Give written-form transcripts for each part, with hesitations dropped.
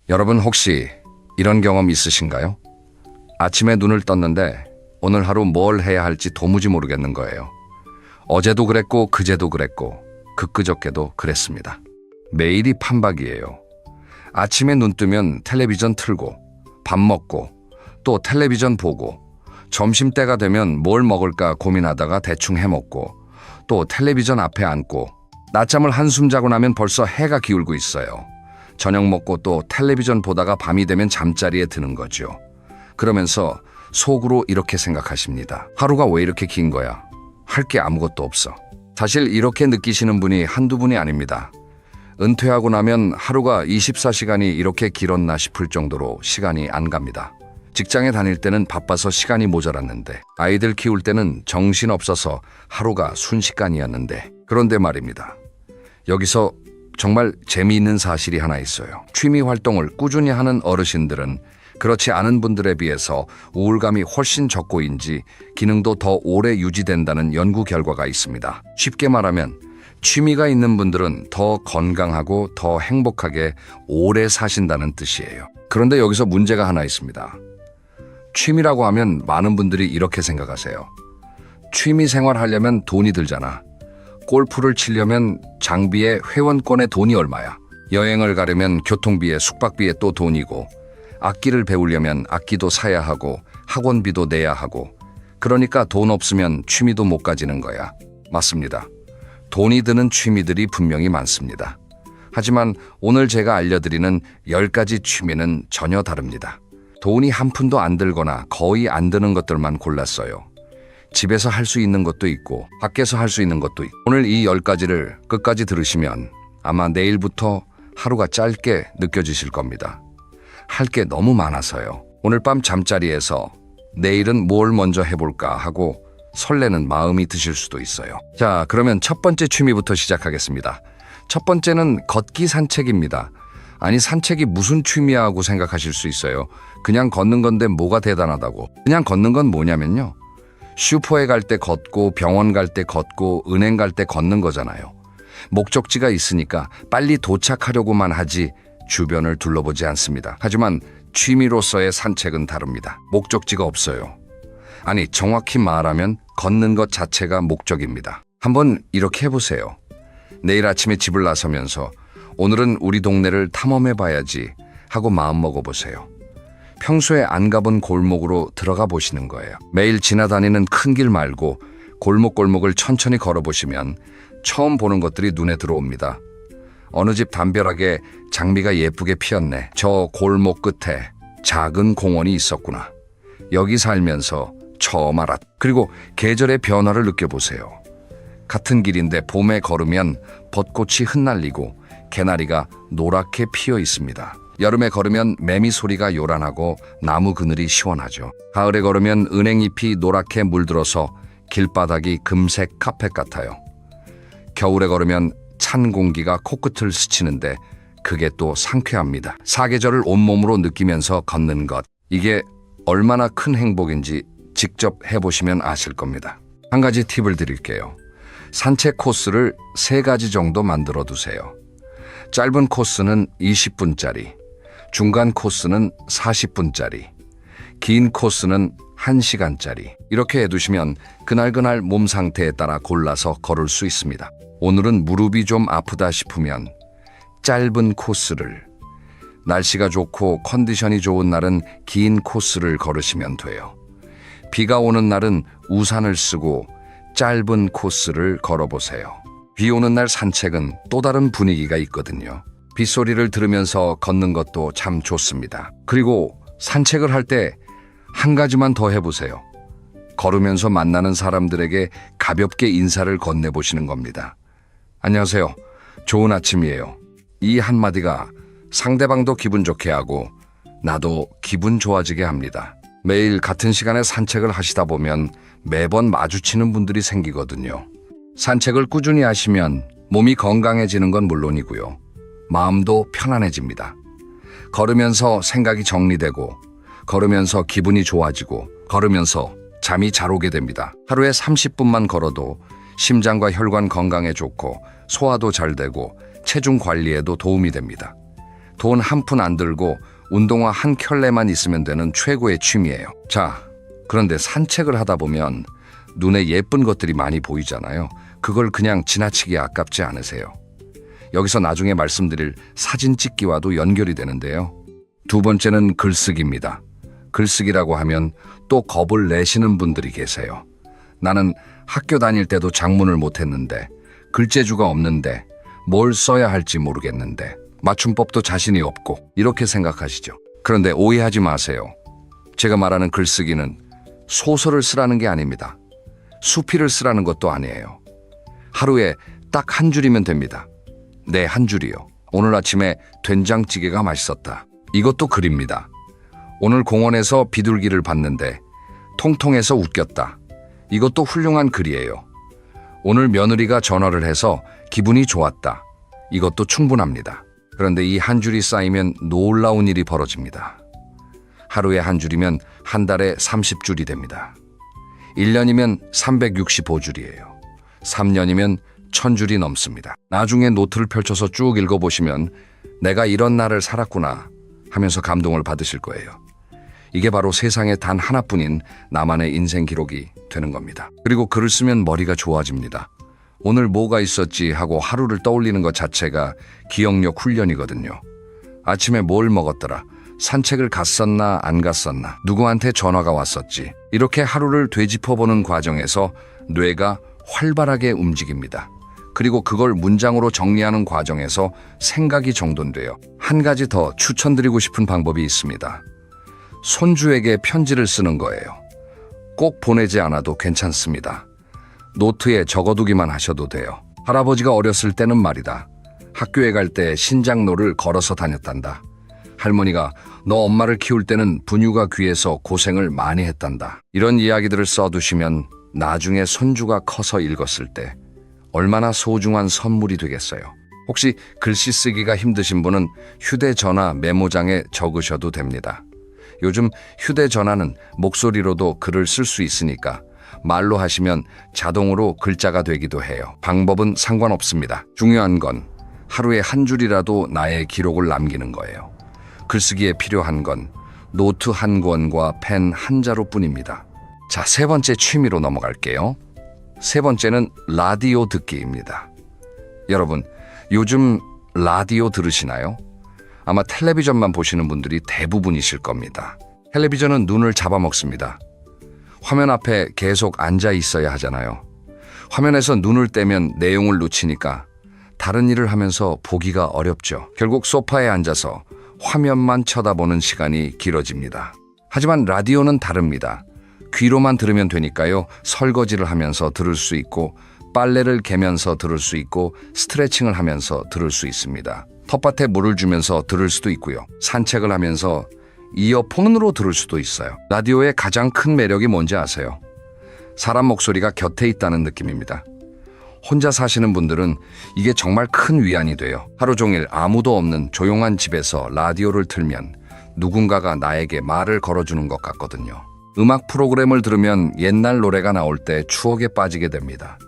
여러분 혹시 이런 경험 있으신가요? 아침에 눈을 떴는데 오늘 하루 뭘 해야 할지 도무지 모르겠는 거예요. 어제도 그랬고 그제도 그랬고 그저께도 그랬습니다. 매일이 판박이에요. 아침에 눈 뜨면 텔레비전 틀고 밥 먹고 또 텔레비전 보고 점심때가 되면 뭘 먹을까 고민하다가 대충 해먹고 또 텔레비전 앞에 앉고 낮잠을 한숨 자고 나면 벌써 해가 기울고 있어요. 저녁 먹고 또 텔레비전 보다가 밤이 되면 잠자리에 드는 거죠. 그러면서 속으로 이렇게 생각하십니다. 하루가 왜 이렇게 긴 거야? 할 게 아무것도 없어. 사실 이렇게 느끼시는 분이 한두 분이 아닙니다. 은퇴하고 나면 하루가 24시간이 이렇게 길었나 싶을 정도로 시간이 안 갑니다. 직장에 다닐 때는 바빠서 시간이 모자랐는데 아이들 키울 때는 정신없어서 하루가 순식간이었는데 그런데 말입니다. 여기서 정말 재미있는 사실이 하나 있어요. 취미 활동을 꾸준히 하는 어르신들은 그렇지 않은 분들에 비해서 우울감이 훨씬 적고인지 기능도 더 오래 유지된다는 연구 결과가 있습니다. 쉽게 말하면 취미가 있는 분들은 더 건강하고 더 행복하게 오래 사신다는 뜻이에요. 그런데 여기서 문제가 하나 있습니다. 취미라고 하면 많은 분들이 이렇게 생각하세요. 취미 생활 하려면 돈이 들잖아. 골프를 치려면 장비에 회원권에 돈이 얼마야. 여행을 가려면 교통비에 숙박비에 또 돈이고 악기를 배우려면 악기도 사야 하고 학원비도 내야 하고 그러니까 돈 없으면 취미도 못 가지는 거야. 맞습니다. 돈이 드는 취미들이 분명히 많습니다. 하지만 오늘 제가 알려드리는 10가지 취미는 전혀 다릅니다. 돈이 한 푼도 안 들거나 거의 안 드는 것들만 골랐어요. 집에서 할 수 있는 것도 있고 밖에서 할 수 있는 것도 있고 오늘 이 10가지를 끝까지 들으시면 아마 내일부터 하루가 짧게 느껴지실 겁니다. 할 게 너무 많아서요. 오늘 밤 잠자리에서 내일은 뭘 먼저 해볼까 하고 설레는 마음이 드실 수도 있어요. 자, 그러면 첫 번째 취미부터 시작하겠습니다. 첫 번째는 걷기 산책입니다. 아니 산책이 무슨 취미야 하고 생각하실 수 있어요. 그냥 걷는 건데 뭐가 대단하다고. 그냥 걷는 건 뭐냐면요. 슈퍼에 갈 때 걷고 병원 갈 때 걷고 은행 갈 때 걷는 거잖아요. 목적지가 있으니까 빨리 도착하려고만 하지 주변을 둘러보지 않습니다. 하지만 취미로서의 산책은 다릅니다. 목적지가 없어요. 아니 정확히 말하면 걷는 것 자체가 목적입니다. 한번 이렇게 해보세요. 내일 아침에 집을 나서면서 오늘은 우리 동네를 탐험해봐야지 하고 마음 먹어보세요. 평소에 안 가본 골목으로 들어가 보시는 거예요. 매일 지나다니는 큰 길 말고 골목골목을 천천히 걸어보시면 처음 보는 것들이 눈에 들어옵니다. 어느 집 담벼락에 장미가 예쁘게 피었네. 저 골목 끝에 작은 공원이 있었구나. 여기 살면서 처음 알았. 그리고 계절의 변화를 느껴보세요. 같은 길인데 봄에 걸으면 벚꽃이 흩날리고 개나리가 노랗게 피어 있습니다. 여름에 걸으면 매미 소리가 요란하고 나무 그늘이 시원하죠. 가을에 걸으면 은행잎이 노랗게 물들어서 길바닥이 금색 카펫 같아요. 겨울에 걸으면 찬 공기가 코끝을 스치는데 그게 또 상쾌합니다. 사계절을 온몸으로 느끼면서 걷는 것. 이게 얼마나 큰 행복인지 직접 해보시면 아실 겁니다. 한 가지 팁을 드릴게요. 산책 코스를 3가지 정도 만들어 두세요. 짧은 코스는 20분짜리, 중간 코스는 40분짜리, 긴 코스는 1시간짜리. 이렇게 해두시면 그날그날 몸 상태에 따라 골라서 걸을 수 있습니다. 오늘은 무릎이 좀 아프다 싶으면 짧은 코스를, 날씨가 좋고 컨디션이 좋은 날은 긴 코스를 걸으시면 돼요. 비가 오는 날은 우산을 쓰고 짧은 코스를 걸어보세요. 비 오는 날 산책은 또 다른 분위기가 있거든요. 빗소리를 들으면서 걷는 것도 참 좋습니다. 그리고 산책을 할 때 한 가지만 더 해보세요. 걸으면서 만나는 사람들에게 가볍게 인사를 건네보시는 겁니다. 안녕하세요. 좋은 아침이에요. 이 한마디가 상대방도 기분 좋게 하고 나도 기분 좋아지게 합니다. 매일 같은 시간에 산책을 하시다 보면 매번 마주치는 분들이 생기거든요. 산책을 꾸준히 하시면 몸이 건강해지는 건 물론이고요. 마음도 편안해집니다. 걸으면서 생각이 정리되고 걸으면서 기분이 좋아지고 걸으면서 잠이 잘 오게 됩니다. 하루에 30분만 걸어도 심장과 혈관 건강에 좋고 소화도 잘 되고 체중 관리에도 도움이 됩니다. 돈 한 푼 안 들고 운동화 한 켤레만 있으면 되는 최고의 취미예요. 자, 그런데 산책을 하다 보면 눈에 예쁜 것들이 많이 보이잖아요. 그걸 그냥 지나치게 아깝지 않으세요? 여기서 나중에 말씀드릴 사진 찍기와도 연결이 되는데요. 두 번째는 글쓰기입니다. 글쓰기라고 하면 또 겁을 내시는 분들이 계세요. 나는 학교 다닐 때도 작문을 못했는데, 글재주가 없는데, 뭘 써야 할지 모르겠는데, 맞춤법도 자신이 없고, 이렇게 생각하시죠. 그런데 오해하지 마세요. 제가 말하는 글쓰기는 소설을 쓰라는 게 아닙니다. 수필을 쓰라는 것도 아니에요. 하루에 딱 한 줄이면 됩니다. 네, 한 줄이요. 오늘 아침에 된장찌개가 맛있었다. 이것도 글입니다. 오늘 공원에서 비둘기를 봤는데 통통해서 웃겼다. 이것도 훌륭한 글이에요. 오늘 며느리가 전화를 해서 기분이 좋았다. 이것도 충분합니다. 그런데 이 한 줄이 쌓이면 놀라운 일이 벌어집니다. 하루에 한 줄이면 한 달에 30줄이 됩니다. 1년이면 365줄이에요. 3년이면 1000줄이 넘습니다. 나중에 노트를 펼쳐서 쭉 읽어보시면 내가 이런 날을 살았구나 하면서 감동을 받으실 거예요. 이게 바로 세상에 단 하나뿐인 나만의 인생 기록이 되는 겁니다. 그리고 글을 쓰면 머리가 좋아집니다. 오늘 뭐가 있었지 하고 하루를 떠올리는 것 자체가 기억력 훈련이거든요. 아침에 뭘 먹었더라, 산책을 갔었나 안 갔었나, 누구한테 전화가 왔었지. 이렇게 하루를 되짚어보는 과정에서 뇌가 활발하게 움직입니다. 그리고 그걸 문장으로 정리하는 과정에서 생각이 정돈돼요. 한 가지 더 추천드리고 싶은 방법이 있습니다. 손주에게 편지를 쓰는 거예요. 꼭 보내지 않아도 괜찮습니다. 노트에 적어두기만 하셔도 돼요. 할아버지가 어렸을 때는 말이다, 학교에 갈 때 신장로를 걸어서 다녔단다. 할머니가 너 엄마를 키울 때는 분유가 귀해서 고생을 많이 했단다. 이런 이야기들을 써두시면 나중에 손주가 커서 읽었을 때 얼마나 소중한 선물이 되겠어요. 혹시 글씨 쓰기가 힘드신 분은 휴대전화 메모장에 적으셔도 됩니다. 요즘 휴대전화는 목소리로도 글을 쓸 수 있으니까 말로 하시면 자동으로 글자가 되기도 해요. 방법은 상관없습니다. 중요한 건 하루에 한 줄이라도 나의 기록을 남기는 거예요. 글쓰기에 필요한 건 노트 한 권과 펜 한 자루뿐입니다. 자, 세 번째 취미로 넘어갈게요. 세 번째는 라디오 듣기입니다. 여러분, 요즘 라디오 들으시나요? 아마 텔레비전만 보시는 분들이 대부분이실 겁니다. 텔레비전은 눈을 잡아먹습니다. 화면 앞에 계속 앉아 있어야 하잖아요. 화면에서 눈을 떼면 내용을 놓치니까 다른 일을 하면서 보기가 어렵죠. 결국 소파에 앉아서 화면만 쳐다보는 시간이 길어집니다. 하지만 라디오는 다릅니다. 귀로만 들으면 되니까요. 설거지를 하면서 들을 수 있고, 빨래를 개면서 들을 수 있고, 스트레칭을 하면서 들을 수 있습니다. 텃밭에 물을 주면서 들을 수도 있고요. 산책을 하면서 이어폰으로 들을 수도 있어요. 라디오의 가장 큰 매력이 뭔지 아세요? 사람 목소리가 곁에 있다는 느낌입니다. 혼자 사시는 분들은 이게 정말 큰 위안이 돼요. 하루 종일 아무도 없는 조용한 집에서 라디오를 틀면 누군가가 나에게 말을 걸어주는 것 같거든요. 음악 프로그램을 들으면 옛날 노래가 나올 때 추억에 빠지게 됩니다.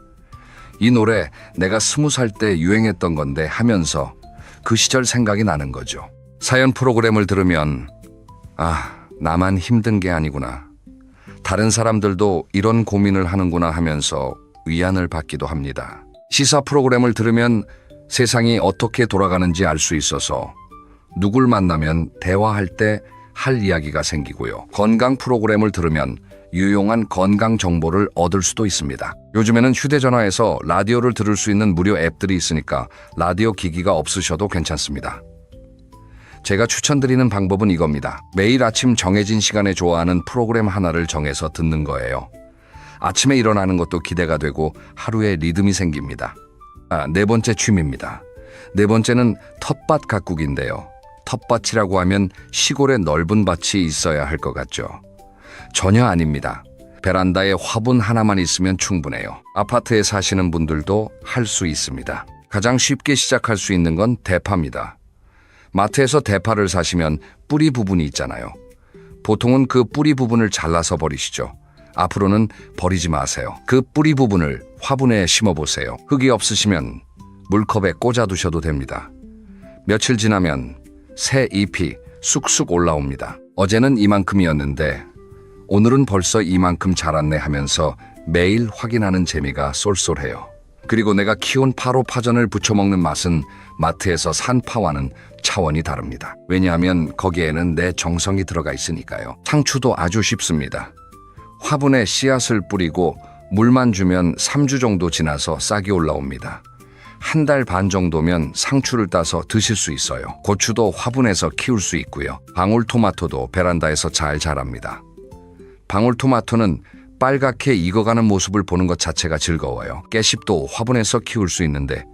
이 노래 내가 20살 때 유행했던 건데 하면서 그 시절 생각이 나는 거죠. 사연 프로그램을 들으면 나만 힘든 게 아니구나, 다른 사람들도 이런 고민을 하는구나 하면서 위안을 받기도 합니다. 시사 프로그램을 들으면 세상이 어떻게 돌아가는지 알 수 있어서 누굴 만나면 대화할 때 할 이야기가 생기고요. 건강 프로그램을 들으면 유용한 건강 정보를 얻을 수도 있습니다. 요즘에는 휴대전화에서 라디오를 들을 수 있는 무료 앱들이 있으니까 라디오 기기가 없으셔도 괜찮습니다. 제가 추천드리는 방법은 이겁니다. 매일 아침 정해진 시간에 좋아하는 프로그램 하나를 정해서 듣는 거예요. 아침에 일어나는 것도 기대가 되고 하루에 리듬이 생깁니다. 네 번째 취미입니다. 네 번째는 텃밭 가꾸기인데요. 텃밭이라고 하면 시골에 넓은 밭이 있어야 할 것 같죠? 전혀 아닙니다. 베란다에 화분 하나만 있으면 충분해요. 아파트에 사시는 분들도 할 수 있습니다. 가장 쉽게 시작할 수 있는 건 대파입니다. 마트에서 대파를 사시면 뿌리 부분이 있잖아요. 보통은 그 뿌리 부분을 잘라서 버리시죠. 앞으로는 버리지 마세요. 그 뿌리 부분을 화분에 심어보세요. 흙이 없으시면 물컵에 꽂아두셔도 됩니다. 며칠 지나면 새 잎이 쑥쑥 올라옵니다. 어제는 이만큼이었는데 오늘은 벌써 이만큼 자랐네 하면서 매일 확인하는 재미가 쏠쏠해요. 그리고 내가 키운 파로 파전을 부쳐 먹는 맛은 마트에서 산 파와는 차원이 다릅니다. 왜냐하면 거기에는 내 정성이 들어가 있으니까요. 상추도 아주 쉽습니다. 화분에 씨앗을 뿌리고 물만 주면 3주 정도 지나서 싹이 올라옵니다. 한 달 반 정도면 상추를 따서 드실 수 있어요. 고추도 화분에서 키울 수 있고요. 방울토마토도 베란다에서 잘 자랍니다. 방울토마토는 빨갛게 익어가는 모습을 보는 것 자체가 즐거워요. 깨씹도 화분에서 키울 수 있는데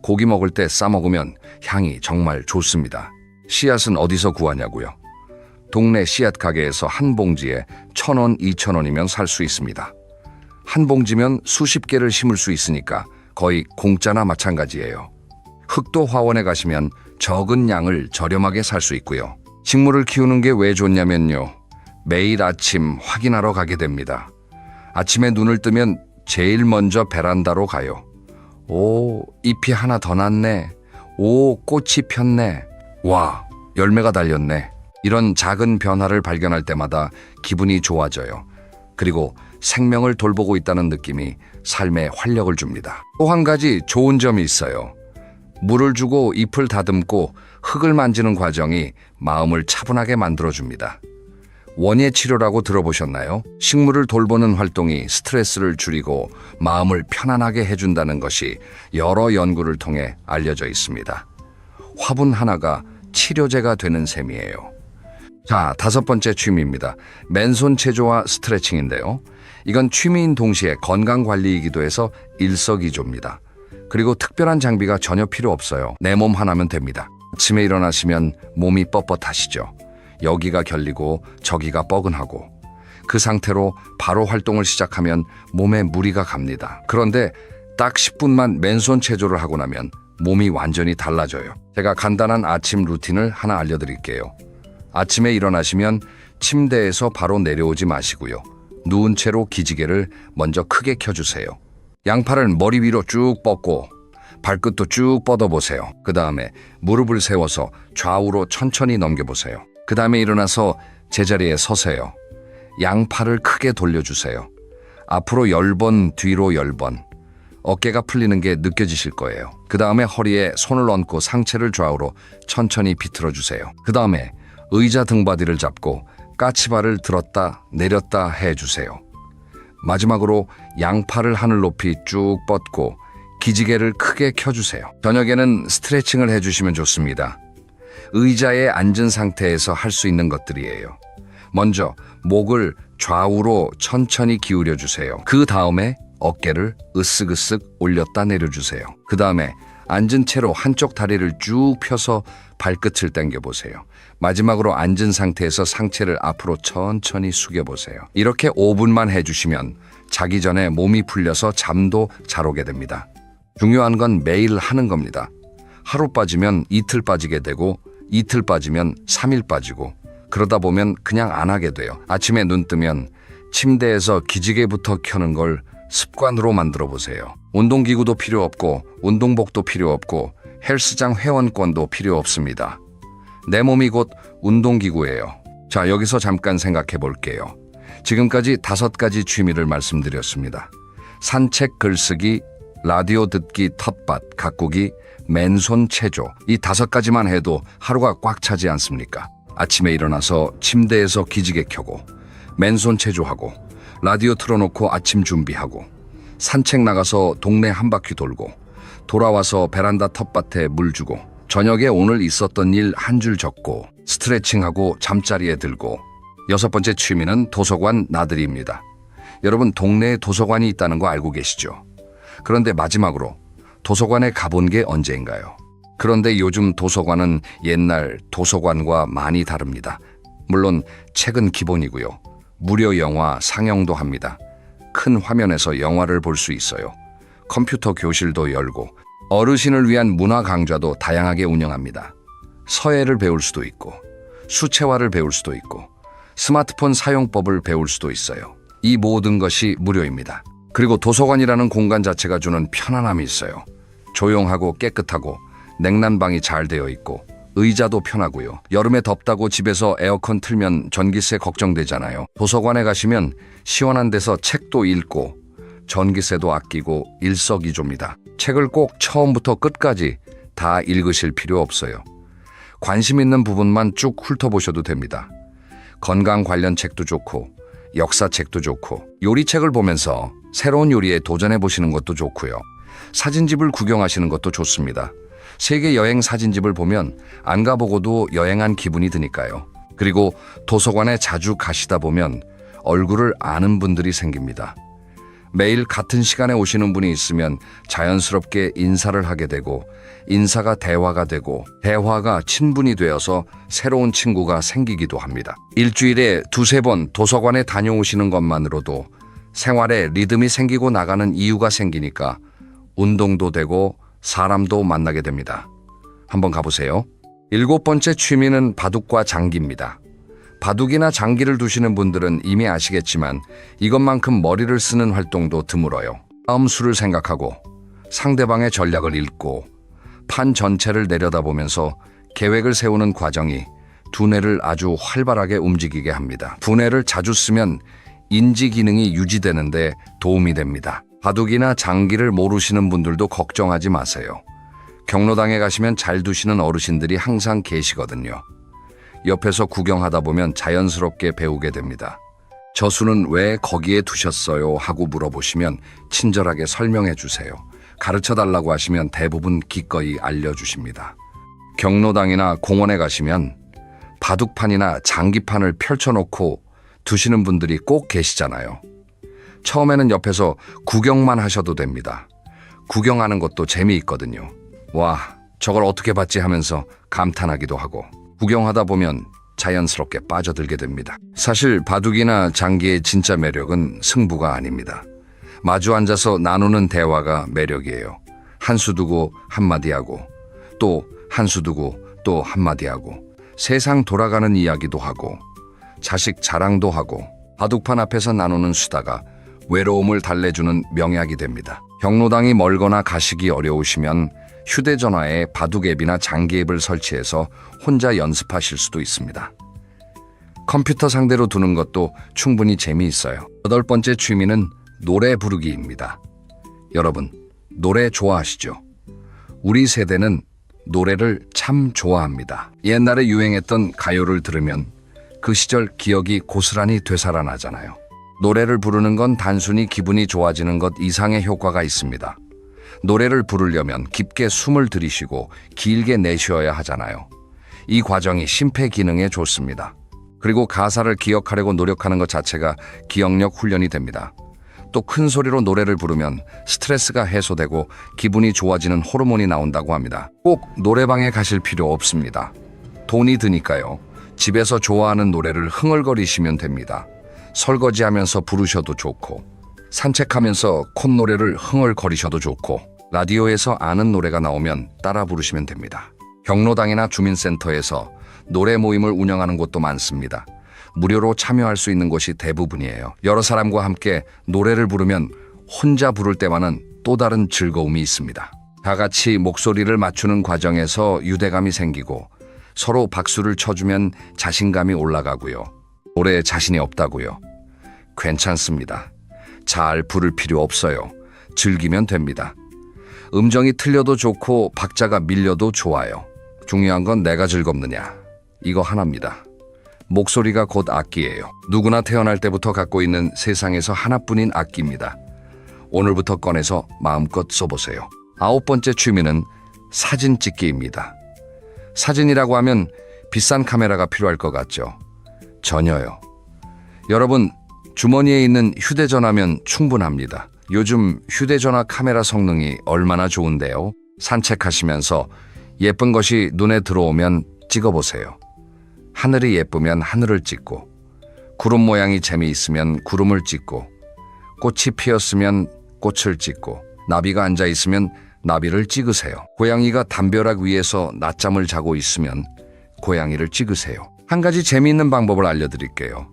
고기 먹을 때 싸 먹으면 향이 정말 좋습니다. 씨앗은 어디서 구하냐고요? 동네 씨앗 가게에서 한 봉지에 1,000원, 2,000원이면 살 수 있습니다. 한 봉지면 수십 개를 심을 수 있으니까 거의 공짜나 마찬가지예요. 흑도 화원에 가시면 적은 양을 저렴하게 살 수 있고요. 식물을 키우는 게 왜 좋냐면요. 매일 아침 확인하러 가게 됩니다. 아침에 눈을 뜨면 제일 먼저 베란다로 가요. 오, 잎이 하나 더 났네. 오, 꽃이 폈네. 와, 열매가 달렸네. 이런 작은 변화를 발견할 때마다 기분이 좋아져요. 그리고 생명을 돌보고 있다는 느낌이 삶에 활력을 줍니다. 또 한 가지 좋은 점이 있어요. 물을 주고 잎을 다듬고 흙을 만지는 과정이 마음을 차분하게 만들어줍니다. 원예 치료라고 들어보셨나요? 식물을 돌보는 활동이 스트레스를 줄이고 마음을 편안하게 해준다는 것이 여러 연구를 통해 알려져 있습니다. 화분 하나가 치료제가 되는 셈이에요. 자, 5번째 취미입니다. 맨손 체조와 스트레칭인데요. 이건 취미인 동시에 건강관리이기도 해서 일석이조입니다. 그리고 특별한 장비가 전혀 필요 없어요. 내 몸 하나면 됩니다. 아침에 일어나시면 몸이 뻣뻣하시죠. 여기가 결리고 저기가 뻐근하고 그 상태로 바로 활동을 시작하면 몸에 무리가 갑니다. 그런데 딱 10분만 맨손 체조를 하고 나면 몸이 완전히 달라져요. 제가 간단한 아침 루틴을 하나 알려드릴게요. 아침에 일어나시면 침대에서 바로 내려오지 마시고요. 누운 채로 기지개를 먼저 크게 켜주세요. 양팔을 머리 위로 쭉 뻗고 발끝도 쭉 뻗어보세요. 그 다음에 무릎을 세워서 좌우로 천천히 넘겨보세요. 그 다음에 일어나서 제자리에 서세요. 양팔을 크게 돌려주세요. 앞으로 10번, 뒤로 10번. 어깨가 풀리는 게 느껴지실 거예요. 그 다음에 허리에 손을 얹고 상체를 좌우로 천천히 비틀어 주세요. 그 다음에 의자 등받이를 잡고 까치발을 들었다 내렸다 해주세요. 마지막으로 양팔을 하늘 높이 쭉 뻗고 기지개를 크게 켜주세요. 저녁에는 스트레칭을 해주시면 좋습니다. 의자에 앉은 상태에서 할 수 있는 것들이에요. 먼저 목을 좌우로 천천히 기울여 주세요. 그 다음에 어깨를 으쓱으쓱 올렸다 내려주세요. 그 다음에 앉은 채로 한쪽 다리를 쭉 펴서 발끝을 당겨보세요. 마지막으로 앉은 상태에서 상체를 앞으로 천천히 숙여보세요. 이렇게 5분만 해주시면 자기 전에 몸이 풀려서 잠도 잘 오게 됩니다. 중요한 건 매일 하는 겁니다. 하루 빠지면 이틀 빠지게 되고 이틀 빠지면 3일 빠지고 그러다 보면 그냥 안 하게 돼요. 아침에 눈 뜨면 침대에서 기지개부터 켜는 걸 습관으로 만들어 보세요. 운동기구도 필요 없고 운동복도 필요 없고 헬스장 회원권도 필요 없습니다. 내 몸이 곧 운동기구예요. 자, 여기서 잠깐 생각해 볼게요. 지금까지 5가지 취미를 말씀드렸습니다. 산책, 글쓰기, 라디오 듣기, 텃밭, 가꾸기, 맨손 체조. 이 5가지만 해도 하루가 꽉 차지 않습니까? 아침에 일어나서 침대에서 기지개 켜고 맨손 체조하고 라디오 틀어놓고 아침 준비하고 산책 나가서 동네 한 바퀴 돌고 돌아와서 베란다 텃밭에 물 주고 저녁에 오늘 있었던 일 한 줄 적고 스트레칭하고 잠자리에 들고 6번째 취미는 도서관 나들이입니다. 여러분 동네에 도서관이 있다는 거 알고 계시죠? 그런데 마지막으로 도서관에 가본 게 언제인가요? 그런데 요즘 도서관은 옛날 도서관과 많이 다릅니다. 물론 책은 기본이고요. 무료 영화 상영도 합니다. 큰 화면에서 영화를 볼 수 있어요. 컴퓨터 교실도 열고 어르신을 위한 문화 강좌도 다양하게 운영합니다. 서예를 배울 수도 있고 수채화를 배울 수도 있고 스마트폰 사용법을 배울 수도 있어요. 이 모든 것이 무료입니다. 그리고 도서관이라는 공간 자체가 주는 편안함이 있어요. 조용하고 깨끗하고 냉난방이 잘 되어 있고 의자도 편하고요. 여름에 덥다고 집에서 에어컨 틀면 전기세 걱정되잖아요. 도서관에 가시면 시원한 데서 책도 읽고 전기세도 아끼고 일석이조입니다. 책을 꼭 처음부터 끝까지 다 읽으실 필요 없어요. 관심 있는 부분만 쭉 훑어보셔도 됩니다. 건강 관련 책도 좋고 역사책도 좋고 요리책을 보면서 새로운 요리에 도전해 보시는 것도 좋고요. 사진집을 구경하시는 것도 좋습니다. 세계 여행 사진집을 보면 안 가보고도 여행한 기분이 드니까요. 그리고 도서관에 자주 가시다 보면 얼굴을 아는 분들이 생깁니다. 매일 같은 시간에 오시는 분이 있으면 자연스럽게 인사를 하게 되고 인사가 대화가 되고 대화가 친분이 되어서 새로운 친구가 생기기도 합니다. 일주일에 2-3번 도서관에 다녀오시는 것만으로도 생활에 리듬이 생기고 나가는 이유가 생기니까 운동도 되고 사람도 만나게 됩니다. 한번 가보세요. 7번째 취미는 바둑과 장기입니다. 바둑이나 장기를 두시는 분들은 이미 아시겠지만 이것만큼 머리를 쓰는 활동도 드물어요. 다음 수를 생각하고 상대방의 전략을 읽고 판 전체를 내려다보면서 계획을 세우는 과정이 두뇌를 아주 활발하게 움직이게 합니다. 두뇌를 자주 쓰면 인지 기능이 유지되는데 도움이 됩니다. 바둑이나 장기를 모르시는 분들도 걱정하지 마세요. 경로당에 가시면 잘 두시는 어르신들이 항상 계시거든요. 옆에서 구경하다 보면 자연스럽게 배우게 됩니다. 저 수는 왜 거기에 두셨어요? 하고 물어보시면 친절하게 설명해 주세요. 가르쳐 달라고 하시면 대부분 기꺼이 알려주십니다. 경로당이나 공원에 가시면 바둑판이나 장기판을 펼쳐놓고 두시는 분들이 꼭 계시잖아요. 처음에는 옆에서 구경만 하셔도 됩니다. 구경하는 것도 재미있거든요. 와, 저걸 어떻게 봤지 하면서 감탄하기도 하고 구경하다 보면 자연스럽게 빠져들게 됩니다. 사실 바둑이나 장기의 진짜 매력은 승부가 아닙니다. 마주 앉아서 나누는 대화가 매력이에요. 한 수 두고 한마디 하고 또 한 수 두고 또 한마디 하고 세상 돌아가는 이야기도 하고 자식 자랑도 하고 바둑판 앞에서 나누는 수다가 외로움을 달래주는 명약이 됩니다. 경로당이 멀거나 가시기 어려우시면 휴대전화에 바둑 앱이나 장기 앱을 설치해서 혼자 연습하실 수도 있습니다. 컴퓨터 상대로 두는 것도 충분히 재미있어요. 8번째 취미는 노래 부르기입니다. 여러분, 노래 좋아하시죠? 우리 세대는 노래를 참 좋아합니다. 옛날에 유행했던 가요를 들으면 그 시절 기억이 고스란히 되살아나잖아요. 노래를 부르는 건 단순히 기분이 좋아지는 것 이상의 효과가 있습니다. 노래를 부르려면 깊게 숨을 들이쉬고 길게 내쉬어야 하잖아요. 이 과정이 심폐 기능에 좋습니다. 그리고 가사를 기억하려고 노력하는 것 자체가 기억력 훈련이 됩니다. 또 큰 소리로 노래를 부르면 스트레스가 해소되고 기분이 좋아지는 호르몬이 나온다고 합니다. 꼭 노래방에 가실 필요 없습니다. 돈이 드니까요. 집에서 좋아하는 노래를 흥얼거리시면 됩니다. 설거지하면서 부르셔도 좋고 산책하면서 콧노래를 흥얼거리셔도 좋고 라디오에서 아는 노래가 나오면 따라 부르시면 됩니다. 경로당이나 주민센터에서 노래 모임을 운영하는 곳도 많습니다. 무료로 참여할 수 있는 곳이 대부분이에요. 여러 사람과 함께 노래를 부르면 혼자 부를 때와는 또 다른 즐거움이 있습니다. 다 같이 목소리를 맞추는 과정에서 유대감이 생기고 서로 박수를 쳐주면 자신감이 올라가고요. 노래에 자신이 없다고요? 괜찮습니다. 잘 부를 필요 없어요. 즐기면 됩니다. 음정이 틀려도 좋고 박자가 밀려도 좋아요. 중요한 건 내가 즐겁느냐. 이거 하나입니다. 목소리가 곧 악기예요. 누구나 태어날 때부터 갖고 있는 세상에서 하나뿐인 악기입니다. 오늘부터 꺼내서 마음껏 써보세요. 9번째 취미는 사진 찍기입니다. 사진이라고 하면 비싼 카메라가 필요할 것 같죠? 전혀요. 여러분, 주머니에 있는 휴대전화면 충분합니다. 요즘 휴대전화 카메라 성능이 얼마나 좋은데요? 산책하시면서 예쁜 것이 눈에 들어오면 찍어보세요. 하늘이 예쁘면 하늘을 찍고, 구름 모양이 재미있으면 구름을 찍고, 꽃이 피었으면 꽃을 찍고, 나비가 앉아있으면 나비를 찍으세요. 고양이가 담벼락 위에서 낮잠을 자고 있으면 고양이를 찍으세요. 한 가지 재미있는 방법을 알려드릴게요.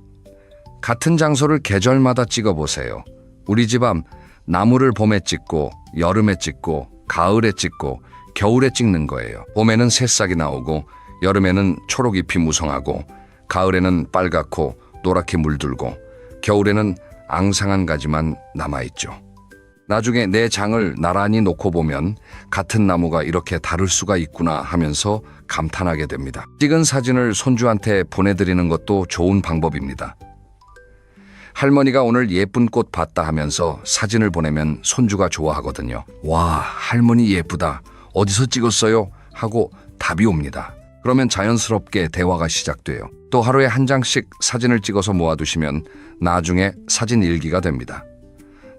같은 장소를 계절마다 찍어보세요. 우리 집 앞 나무를 봄에 찍고, 여름에 찍고, 가을에 찍고, 겨울에 찍는 거예요. 봄에는 새싹이 나오고, 여름에는 초록잎이 무성하고 가을에는 빨갛고 노랗게 물들고 겨울에는 앙상한 가지만 남아있죠. 나중에 내 장을 나란히 놓고 보면 같은 나무가 이렇게 다를 수가 있구나 하면서 감탄하게 됩니다. 찍은 사진을 손주한테 보내드리는 것도 좋은 방법입니다. 할머니가 오늘 예쁜 꽃 봤다 하면서 사진을 보내면 손주가 좋아하거든요. 와, 할머니 예쁘다. 어디서 찍었어요? 하고 답이 옵니다. 그러면 자연스럽게 대화가 시작돼요. 또 하루에 한 장씩 사진을 찍어서 모아두시면 나중에 사진 일기가 됩니다.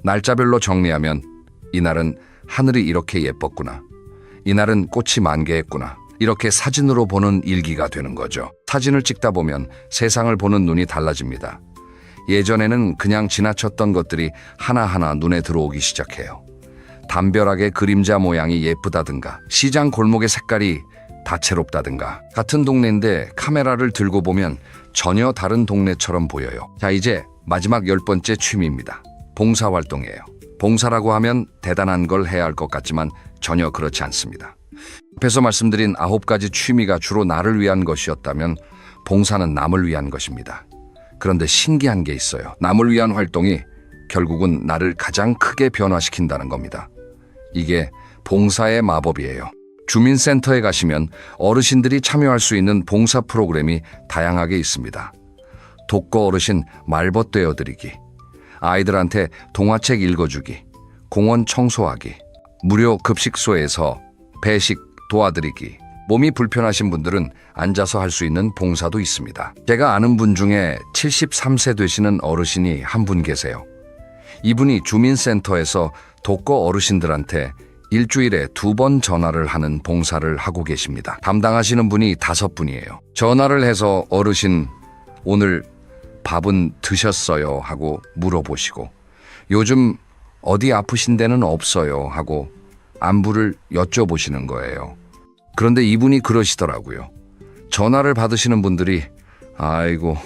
날짜별로 정리하면 이날은 하늘이 이렇게 예뻤구나. 이날은 꽃이 만개했구나. 이렇게 사진으로 보는 일기가 되는 거죠. 사진을 찍다 보면 세상을 보는 눈이 달라집니다. 예전에는 그냥 지나쳤던 것들이 하나하나 눈에 들어오기 시작해요. 담벼락의 그림자 모양이 예쁘다든가, 시장 골목의 색깔이 다채롭다든가, 같은 동네인데 카메라를 들고 보면 전혀 다른 동네처럼 보여요. 자, 이제 마지막 10번째 취미입니다. 봉사활동이에요. 봉사라고 하면 대단한 걸 해야 할 것 같지만 전혀 그렇지 않습니다. 앞에서 말씀드린 9가지 취미가 주로 나를 위한 것이었다면 봉사는 남을 위한 것입니다. 그런데 신기한 게 있어요. 남을 위한 활동이 결국은 나를 가장 크게 변화시킨다는 겁니다. 이게 봉사의 마법이에요. 주민센터에 가시면 어르신들이 참여할 수 있는 봉사 프로그램이 다양하게 있습니다. 독거 어르신 말벗 되어드리기, 아이들한테 동화책 읽어주기, 공원 청소하기, 무료 급식소에서 배식 도와드리기, 몸이 불편하신 분들은 앉아서 할 수 있는 봉사도 있습니다. 제가 아는 분 중에 73세 되시는 어르신이 한 분 계세요. 이분이 주민센터에서 독거 어르신들한테 일주일에 2번 전화를 하는 봉사를 하고 계십니다. 담당하시는 분이 5분이에요. 전화를 해서 어르신 오늘 밥은 드셨어요? 하고 물어보시고, 요즘 어디 아프신 데는 없어요? 하고 안부를 여쭤보시는 거예요. 그런데 이분이 그러시더라고요. 전화를 받으시는 분들이 아이고,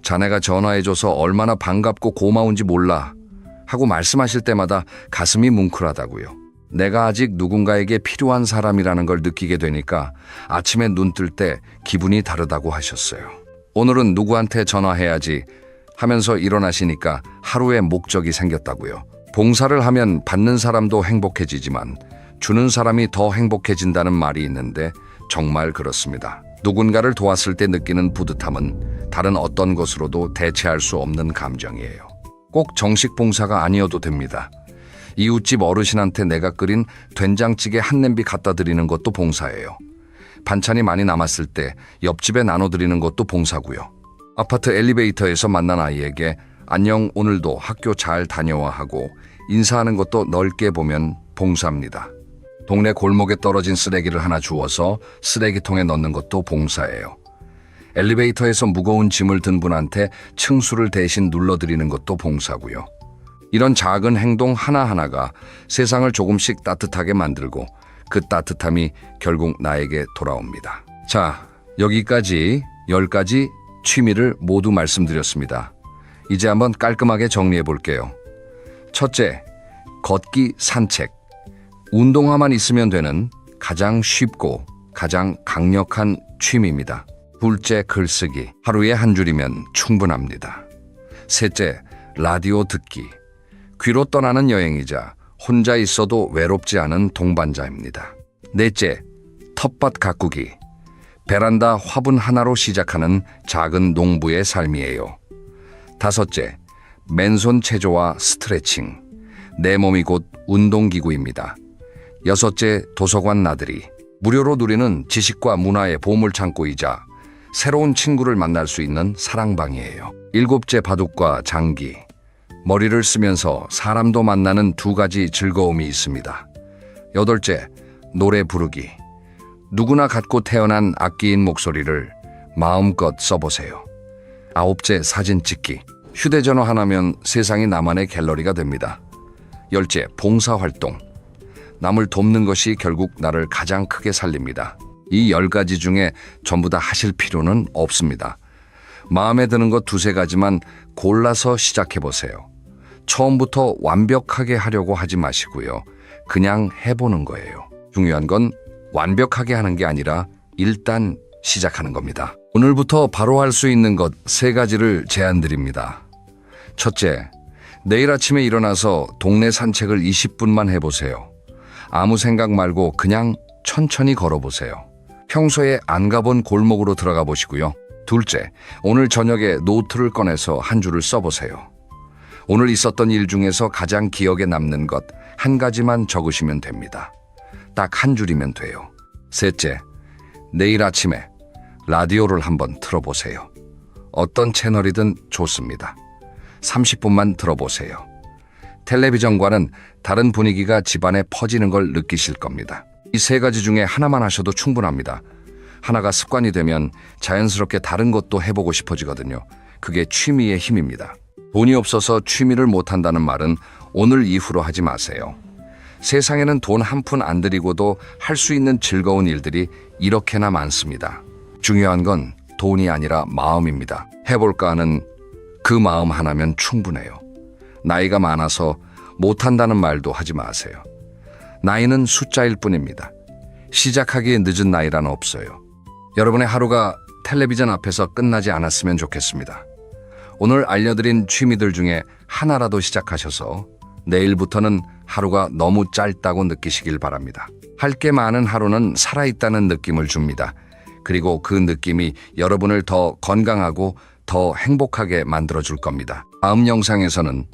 자네가 전화해줘서 얼마나 반갑고 고마운지 몰라 하고 말씀하실 때마다 가슴이 뭉클하다고요. 내가 아직 누군가에게 필요한 사람이라는 걸 느끼게 되니까 아침에 눈 뜰 때 기분이 다르다고 하셨어요. 오늘은 누구한테 전화해야지 하면서 일어나시니까 하루의 목적이 생겼다고요. 봉사를 하면 받는 사람도 행복해지지만 주는 사람이 더 행복해진다는 말이 있는데 정말 그렇습니다. 누군가를 도왔을 때 느끼는 뿌듯함은 다른 어떤 것으로도 대체할 수 없는 감정이에요. 꼭 정식 봉사가 아니어도 됩니다. 이웃집 어르신한테 내가 끓인 된장찌개 한 냄비 갖다 드리는 것도 봉사예요. 반찬이 많이 남았을 때 옆집에 나눠드리는 것도 봉사고요. 아파트 엘리베이터에서 만난 아이에게 안녕, 오늘도 학교 잘 다녀와 하고 인사하는 것도 넓게 보면 봉사입니다. 동네 골목에 떨어진 쓰레기를 하나 주워서 쓰레기통에 넣는 것도 봉사예요. 엘리베이터에서 무거운 짐을 든 분한테 층수를 대신 눌러드리는 것도 봉사고요. 이런 작은 행동 하나하나가 세상을 조금씩 따뜻하게 만들고 그 따뜻함이 결국 나에게 돌아옵니다. 자, 여기까지 10가지 취미를 모두 말씀드렸습니다. 이제 한번 깔끔하게 정리해 볼게요. 첫째, 걷기, 산책. 운동화만 있으면 되는 가장 쉽고 가장 강력한 취미입니다. 둘째, 글쓰기. 하루에 한 줄이면 충분합니다. 셋째, 라디오 듣기. 귀로 떠나는 여행이자 혼자 있어도 외롭지 않은 동반자입니다. 넷째, 텃밭 가꾸기. 베란다 화분 하나로 시작하는 작은 농부의 삶이에요. 다섯째, 맨손 체조와 스트레칭. 내 몸이 곧 운동기구입니다. 여섯째, 도서관 나들이. 무료로 누리는 지식과 문화의 보물창고이자 새로운 친구를 만날 수 있는 사랑방이에요. 일곱째, 바둑과 장기. 머리를 쓰면서 사람도 만나는 2가지 즐거움이 있습니다. 여덟째, 노래 부르기. 누구나 갖고 태어난 악기인 목소리를 마음껏 써보세요. 아홉째, 사진 찍기. 휴대전화 하나면 세상이 나만의 갤러리가 됩니다. 열째, 봉사활동. 남을 돕는 것이 결국 나를 가장 크게 살립니다. 이 10가지 중에 전부 다 하실 필요는 없습니다. 마음에 드는 것 2-3가지만 골라서 시작해보세요. 처음부터 완벽하게 하려고 하지 마시고요. 그냥 해보는 거예요. 중요한 건 완벽하게 하는 게 아니라 일단 시작하는 겁니다. 오늘부터 바로 할 수 있는 것 3가지를 제안드립니다. 첫째, 내일 아침에 일어나서 동네 산책을 20분만 해보세요. 아무 생각 말고 그냥 천천히 걸어보세요. 평소에 안 가본 골목으로 들어가 보시고요. 둘째, 오늘 저녁에 노트를 꺼내서 한 줄을 써보세요. 오늘 있었던 일 중에서 가장 기억에 남는 것 한 가지만 적으시면 됩니다. 딱 한 줄이면 돼요. 셋째, 내일 아침에 라디오를 한번 틀어보세요. 어떤 채널이든 좋습니다. 30분만 들어보세요. 텔레비전과는 다른 분위기가 집안에 퍼지는 걸 느끼실 겁니다. 이 3가지 중에 하나만 하셔도 충분합니다. 하나가 습관이 되면 자연스럽게 다른 것도 해보고 싶어지거든요. 그게 취미의 힘입니다. 돈이 없어서 취미를 못한다는 말은 오늘 이후로 하지 마세요. 세상에는 돈 한 푼 안 들이고도 할 수 있는 즐거운 일들이 이렇게나 많습니다. 중요한 건 돈이 아니라 마음입니다. 해볼까 하는 그 마음 하나면 충분해요. 나이가 많아서 못한다는 말도 하지 마세요. 나이는 숫자일 뿐입니다. 시작하기에 늦은 나이란 없어요. 여러분의 하루가 텔레비전 앞에서 끝나지 않았으면 좋겠습니다. 오늘 알려드린 취미들 중에 하나라도 시작하셔서 내일부터는 하루가 너무 짧다고 느끼시길 바랍니다. 할 게 많은 하루는 살아있다는 느낌을 줍니다. 그리고 그 느낌이 여러분을 더 건강하고 더 행복하게 만들어줄 겁니다. 다음 영상에서는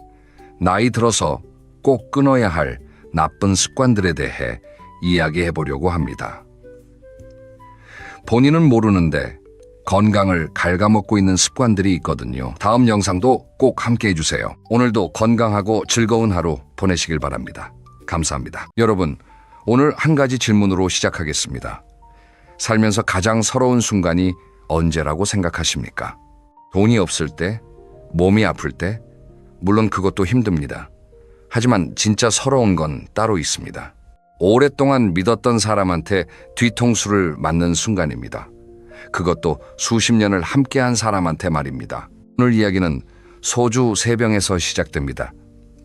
나이 들어서 꼭 끊어야 할 나쁜 습관들에 대해 이야기해 보려고 합니다. 본인은 모르는데 건강을 갉아먹고 있는 습관들이 있거든요. 다음 영상도 꼭 함께 해주세요. 오늘도 건강하고 즐거운 하루 보내시길 바랍니다. 감사합니다. 여러분, 오늘 한 가지 질문으로 시작하겠습니다. 살면서 가장 서러운 순간이 언제라고 생각하십니까? 돈이 없을 때? 몸이 아플 때? 물론 그것도 힘듭니다. 하지만 진짜 서러운 건 따로 있습니다. 오랫동안 믿었던 사람한테 뒤통수를 맞는 순간입니다. 그것도 수십 년을 함께한 사람한테 말입니다. 오늘 이야기는 소주 3병에서 시작됩니다.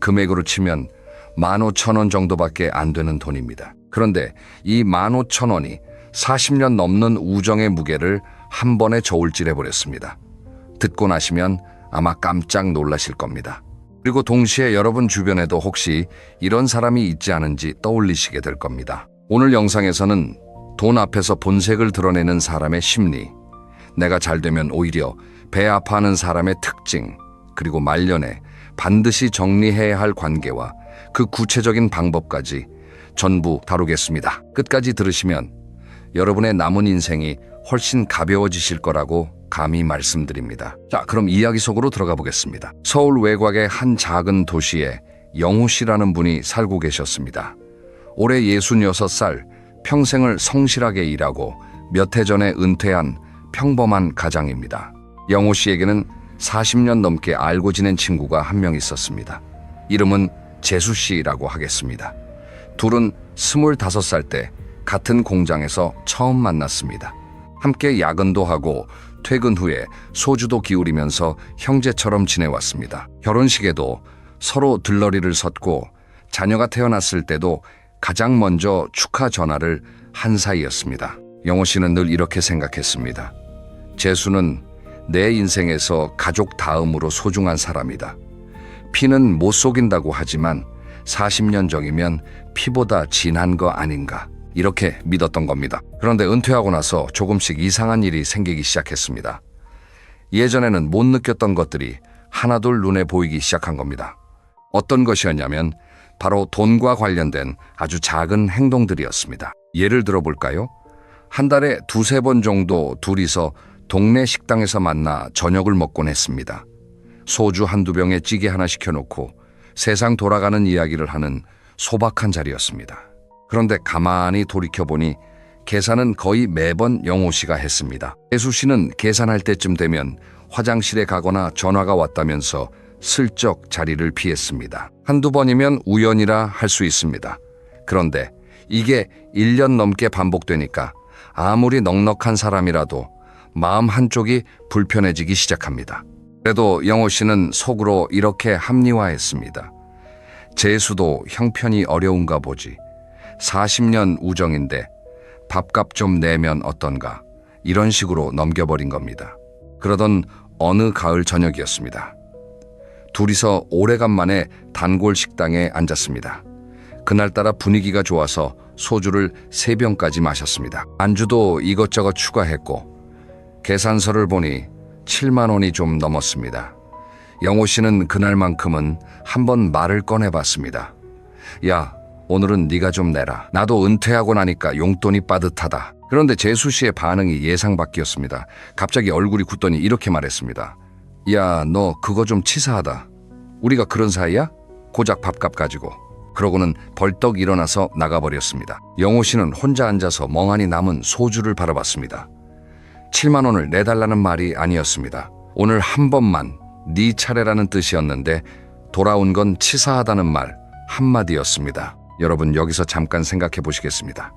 금액으로 치면 15,000원 정도밖에 안 되는 돈입니다. 그런데 이 15,000원이 40년 넘는 우정의 무게를 한 번에 저울질해버렸습니다. 듣고 나시면 아마 깜짝 놀라실 겁니다. 그리고 동시에 여러분 주변에도 혹시 이런 사람이 있지 않은지 떠올리시게 될 겁니다. 오늘 영상에서는 돈 앞에서 본색을 드러내는 사람의 심리, 내가 잘 되면 오히려 배 아파하는 사람의 특징, 그리고 말년에 반드시 정리해야 할 관계와 그 구체적인 방법까지 전부 다루겠습니다. 끝까지 들으시면 여러분의 남은 인생이 훨씬 가벼워지실 거라고 감히 말씀드립니다. 자, 그럼 이야기 속으로 들어가 보겠습니다. 서울 외곽의 한 작은 도시에 영호 씨라는 분이 살고 계셨습니다. 올해 66살, 평생을 성실하게 일하고 몇 해 전에 은퇴한 평범한 가장입니다. 영호 씨에게는 40년 넘게 알고 지낸 친구가 한 명 있었습니다. 이름은 재수 씨라고 하겠습니다. 둘은 25살 때 같은 공장에서 처음 만났습니다. 함께 야근도 하고 퇴근 후에 소주도 기울이면서 형제처럼 지내왔습니다. 결혼식에도 서로 들러리를 섰고 자녀가 태어났을 때도 가장 먼저 축하 전화를 한 사이였습니다. 영호 씨는 늘 이렇게 생각했습니다. 재수는 내 인생에서 가족 다음으로 소중한 사람이다. 피는 못 속인다고 하지만 40년 정이면 피보다 진한 거 아닌가, 이렇게 믿었던 겁니다. 그런데 은퇴하고 나서 조금씩 이상한 일이 생기기 시작했습니다. 예전에는 못 느꼈던 것들이 하나둘 눈에 보이기 시작한 겁니다. 어떤 것이었냐면 바로 돈과 관련된 아주 작은 행동들이었습니다. 예를 들어볼까요? 한 달에 2-3번 정도 둘이서 동네 식당에서 만나 저녁을 먹곤 했습니다. 소주 한두 병에 찌개 하나 시켜놓고 세상 돌아가는 이야기를 하는 소박한 자리였습니다. 그런데 가만히 돌이켜보니 계산은 거의 매번 영호 씨가 했습니다. 재수 씨는 계산할 때쯤 되면 화장실에 가거나 전화가 왔다면서 슬쩍 자리를 피했습니다. 한두 번이면 우연이라 할 수 있습니다. 그런데 이게 1년 넘게 반복되니까 아무리 넉넉한 사람이라도 마음 한쪽이 불편해지기 시작합니다. 그래도 영호 씨는 속으로 이렇게 합리화했습니다. 재수도 형편이 어려운가 보지. 40년 우정인데 밥값 좀 내면 어떤가. 이런 식으로 넘겨버린 겁니다. 그러던 어느 가을 저녁이었습니다. 둘이서 오래간만에 단골 식당에 앉았습니다. 그날따라 분위기가 좋아서 소주를 3병까지 마셨습니다. 안주도 이것저것 추가했고 계산서를 보니 7만 원이 좀 넘었습니다. 영호 씨는 그날만큼은 한번 말을 꺼내봤습니다. 야, 오늘은 네가 좀 내라. 나도 은퇴하고 나니까 용돈이 빠듯하다. 그런데 재수 씨의 반응이 예상 밖이었습니다. 갑자기 얼굴이 굳더니 이렇게 말했습니다. 야, 너 그거 좀 치사하다. 우리가 그런 사이야? 고작 밥값 가지고. 그러고는 벌떡 일어나서 나가버렸습니다. 영호 씨는 혼자 앉아서 멍하니 남은 소주를 바라봤습니다. 7만 원을 내달라는 말이 아니었습니다. 오늘 한 번만 네 차례라는 뜻이었는데 돌아온 건 치사하다는 말 한마디였습니다. 여러분, 여기서 잠깐 생각해 보시겠습니다.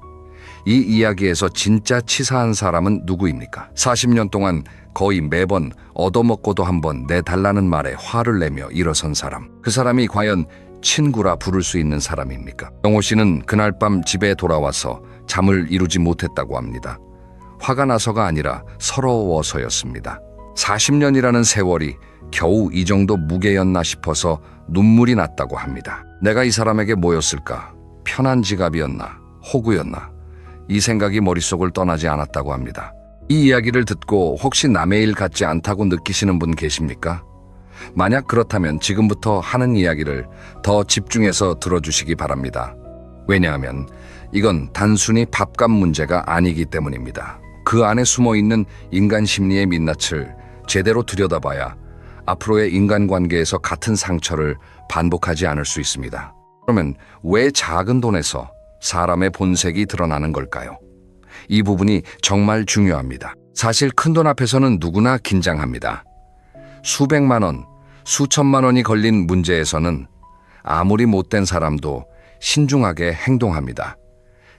이 이야기에서 진짜 치사한 사람은 누구입니까? 40년 동안 거의 매번 얻어먹고도 한번 내달라는 말에 화를 내며 일어선 사람. 그 사람이 과연 친구라 부를 수 있는 사람입니까? 영호 씨는 그날 밤 집에 돌아와서 잠을 이루지 못했다고 합니다. 화가 나서가 아니라 서러워서였습니다. 40년이라는 세월이 겨우 이 정도 무게였나 싶어서 눈물이 났다고 합니다. 내가 이 사람에게 뭐였을까? 편한 지갑이었나? 호구였나? 이 생각이 머릿속을 떠나지 않았다고 합니다. 이 이야기를 듣고 혹시 남의 일 같지 않다고 느끼시는 분 계십니까? 만약 그렇다면 지금부터 하는 이야기를 더 집중해서 들어주시기 바랍니다. 왜냐하면 이건 단순히 밥값 문제가 아니기 때문입니다. 그 안에 숨어있는 인간 심리의 민낯을 제대로 들여다봐야 앞으로의 인간관계에서 같은 상처를 반복하지 않을 수 있습니다. 그러면 왜 작은 돈에서 사람의 본색이 드러나는 걸까요? 이 부분이 정말 중요합니다. 사실 큰돈 앞에서는 누구나 긴장합니다. 수백만 원, 수천만 원이 걸린 문제에서는 아무리 못된 사람도 신중하게 행동합니다.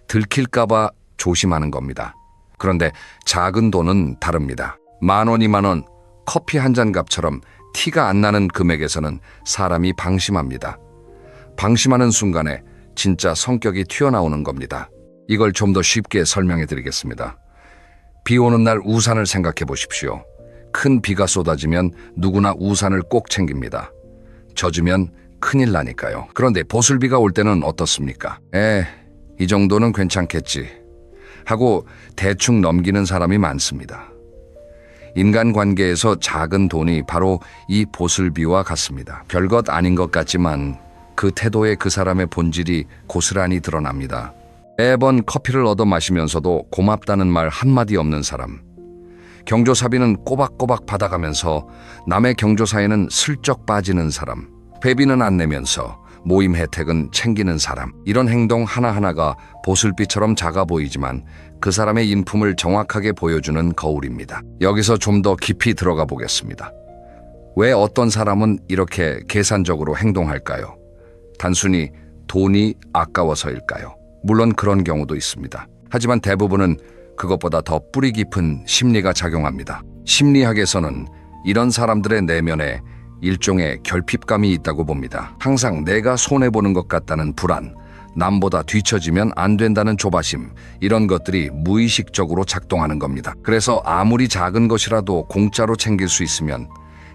들킬까봐 조심하는 겁니다. 그런데 작은 돈은 다릅니다. 10,000원, 20,000원, 커피 한 잔 값처럼 티가 안 나는 금액에서는 사람이 방심합니다. 방심하는 순간에 진짜 성격이 튀어나오는 겁니다. 이걸 좀 더 쉽게 설명해 드리겠습니다. 비 오는 날 우산을 생각해 보십시오. 큰 비가 쏟아지면 누구나 우산을 꼭 챙깁니다. 젖으면 큰일 나니까요. 그런데 보슬비가 올 때는 어떻습니까? 이 정도는 괜찮겠지 하고 대충 넘기는 사람이 많습니다. 인간관계에서 작은 돈이 바로 이 보슬비와 같습니다. 별것 아닌 것 같지만 그 태도에 그 사람의 본질이 고스란히 드러납니다. 매번 커피를 얻어 마시면서도 고맙다는 말 한마디 없는 사람. 경조사비는 꼬박꼬박 받아가면서 남의 경조사에는 슬쩍 빠지는 사람. 회비는 안 내면서 모임 혜택은 챙기는 사람. 이런 행동 하나하나가 보슬비처럼 작아 보이지만 그 사람의 인품을 정확하게 보여주는 거울입니다. 여기서 좀 더 깊이 들어가 보겠습니다. 왜 어떤 사람은 이렇게 계산적으로 행동할까요? 단순히 돈이 아까워서일까요? 물론 그런 경우도 있습니다. 하지만 대부분은 그것보다 더 뿌리 깊은 심리가 작용합니다. 심리학에서는 이런 사람들의 내면에 일종의 결핍감이 있다고 봅니다. 항상 내가 손해보는 것 같다는 불안, 남보다 뒤처지면 안 된다는 조바심, 이런 것들이 무의식적으로 작동하는 겁니다. 그래서 아무리 작은 것이라도 공짜로 챙길 수 있으면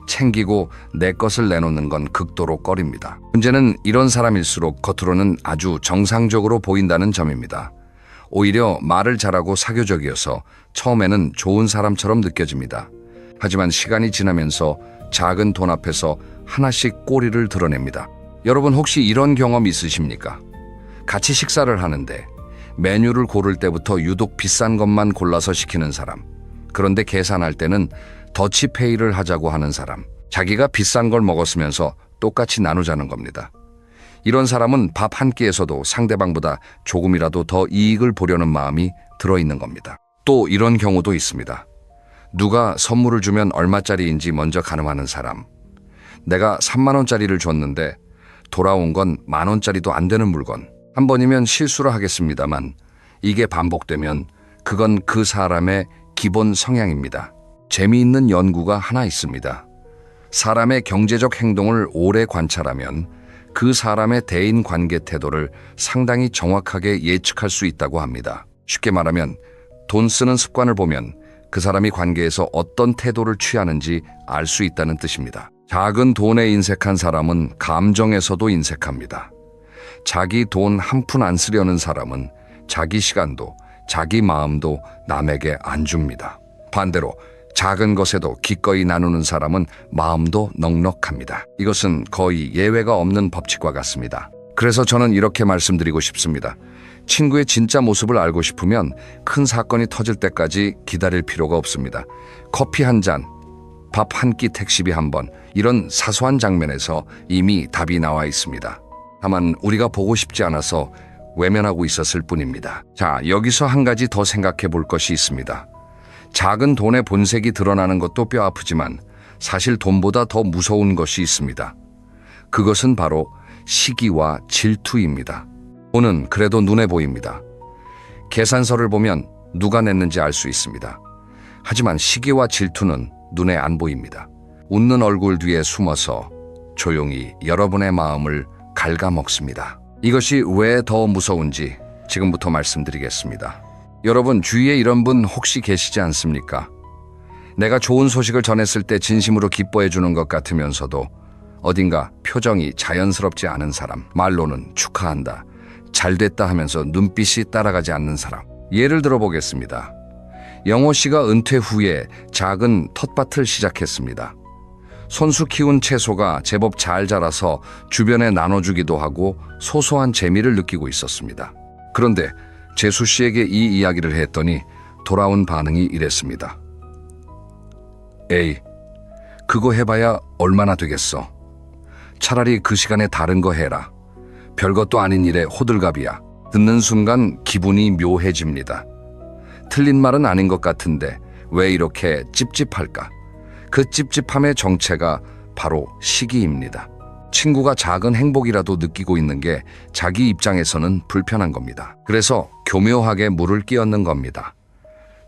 챙기고 내 것을 내놓는 건 극도로 꺼립니다. 문제는 이런 사람일수록 겉으로는 아주 정상적으로 보인다는 점입니다. 오히려 말을 잘하고 사교적이어서 처음에는 좋은 사람처럼 느껴집니다. 하지만 시간이 지나면서 작은 돈 앞에서 하나씩 꼬리를 드러냅니다. 여러분 혹시 이런 경험 있으십니까? 같이 식사를 하는데 메뉴를 고를 때부터 유독 비싼 것만 골라서 시키는 사람. 그런데 계산할 때는 더치페이를 하자고 하는 사람. 자기가 비싼 걸 먹었으면서 똑같이 나누자는 겁니다. 이런 사람은 밥 한 끼에서도 상대방보다 조금이라도 더 이익을 보려는 마음이 들어있는 겁니다. 또 이런 경우도 있습니다. 누가 선물을 주면 얼마짜리인지 먼저 가늠하는 사람. 내가 3만 원짜리를 줬는데 돌아온 건 10,000원짜리도 안 되는 물건. 한 번이면 실수를 하겠습니다만 이게 반복되면 그건 그 사람의 기본 성향입니다. 재미있는 연구가 하나 있습니다. 사람의 경제적 행동을 오래 관찰하면 그 사람의 대인 관계 태도를 상당히 정확하게 예측할 수 있다고 합니다. 쉽게 말하면 돈 쓰는 습관을 보면 그 사람이 관계에서 어떤 태도를 취하는지 알 수 있다는 뜻입니다. 작은 돈에 인색한 사람은 감정에서도 인색합니다. 자기 돈 한 푼 안 쓰려는 사람은 자기 시간도 자기 마음도 남에게 안 줍니다. 반대로 작은 것에도 기꺼이 나누는 사람은 마음도 넉넉합니다. 이것은 거의 예외가 없는 법칙과 같습니다. 그래서 저는 이렇게 말씀드리고 싶습니다. 친구의 진짜 모습을 알고 싶으면 큰 사건이 터질 때까지 기다릴 필요가 없습니다. 커피 한 잔, 밥 한 끼 택시비 한 번, 이런 사소한 장면에서 이미 답이 나와 있습니다. 다만 우리가 보고 싶지 않아서 외면하고 있었을 뿐입니다. 자, 여기서 한 가지 더 생각해 볼 것이 있습니다. 작은 돈의 본색이 드러나는 것도 뼈 아프지만 사실 돈보다 더 무서운 것이 있습니다. 그것은 바로 시기와 질투입니다. 돈은 그래도 눈에 보입니다. 계산서를 보면 누가 냈는지 알 수 있습니다. 하지만 시기와 질투는 눈에 안 보입니다. 웃는 얼굴 뒤에 숨어서 조용히 여러분의 마음을 갉아먹습니다. 이것이 왜 더 무서운지 지금부터 말씀드리겠습니다. 여러분, 주위에 이런 분 혹시 계시지 않습니까? 내가 좋은 소식을 전했을 때 진심으로 기뻐해 주는 것 같으면서도 어딘가 표정이 자연스럽지 않은 사람, 말로는 축하한다, 잘됐다 하면서 눈빛이 따라가지 않는 사람. 예를 들어 보겠습니다. 영호 씨가 은퇴 후에 작은 텃밭을 시작했습니다. 손수 키운 채소가 제법 잘 자라서 주변에 나눠주기도 하고 소소한 재미를 느끼고 있었습니다. 그런데 재수 씨에게 이 이야기를 했더니 돌아온 반응이 이랬습니다. 에이, 그거 해봐야 얼마나 되겠어. 차라리 그 시간에 다른 거 해라. 별것도 아닌 일에 호들갑이야. 듣는 순간 기분이 묘해집니다. 틀린 말은 아닌 것 같은데 왜 이렇게 찝찝할까? 그 찝찝함의 정체가 바로 시기입니다. 친구가 작은 행복이라도 느끼고 있는 게 자기 입장에서는 불편한 겁니다. 그래서 교묘하게 물을 끼얹는 겁니다.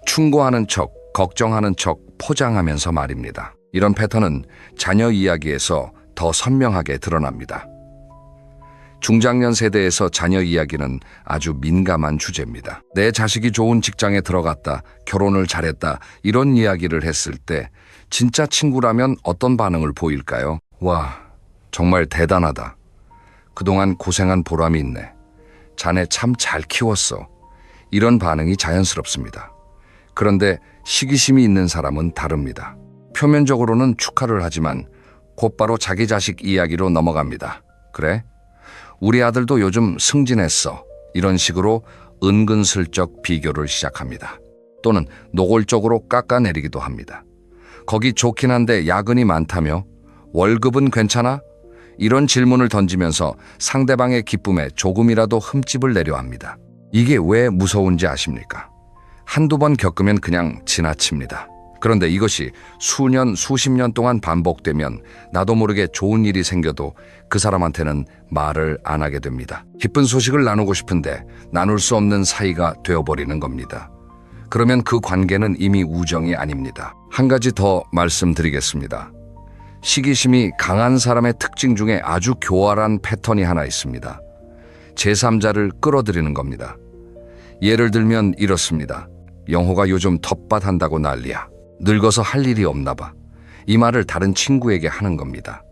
충고하는 척, 걱정하는 척 포장하면서 말입니다. 이런 패턴은 자녀 이야기에서 더 선명하게 드러납니다. 중장년 세대에서 자녀 이야기는 아주 민감한 주제입니다. 내 자식이 좋은 직장에 들어갔다, 결혼을 잘했다, 이런 이야기를 했을 때 진짜 친구라면 어떤 반응을 보일까요? 와, 정말 대단하다. 그동안 고생한 보람이 있네. 자네 참 잘 키웠어. 이런 반응이 자연스럽습니다. 그런데 시기심이 있는 사람은 다릅니다. 표면적으로는 축하를 하지만 곧바로 자기 자식 이야기로 넘어갑니다. 그래? 우리 아들도 요즘 승진했어. 이런 식으로 은근슬쩍 비교를 시작합니다. 또는 노골적으로 깎아내리기도 합니다. 거기 좋긴 한데 야근이 많다며? 월급은 괜찮아? 이런 질문을 던지면서 상대방의 기쁨에 조금이라도 흠집을 내려 합니다. 이게 왜 무서운지 아십니까? 한두 번 겪으면 그냥 지나칩니다. 그런데 이것이 수년, 수십 년 동안 반복되면 나도 모르게 좋은 일이 생겨도 그 사람한테는 말을 안 하게 됩니다. 기쁜 소식을 나누고 싶은데 나눌 수 없는 사이가 되어버리는 겁니다. 그러면 그 관계는 이미 우정이 아닙니다. 한 가지 더 말씀드리겠습니다. 시기심이 강한 사람의 특징 중에 아주 교활한 패턴이 하나 있습니다. 제3자를 끌어들이는 겁니다. 예를 들면 이렇습니다. 영호가 요즘 텃밭 한다고 난리야. 늙어서 할 일이 없나 봐. 이 말을 다른 친구에게 하는 겁니다.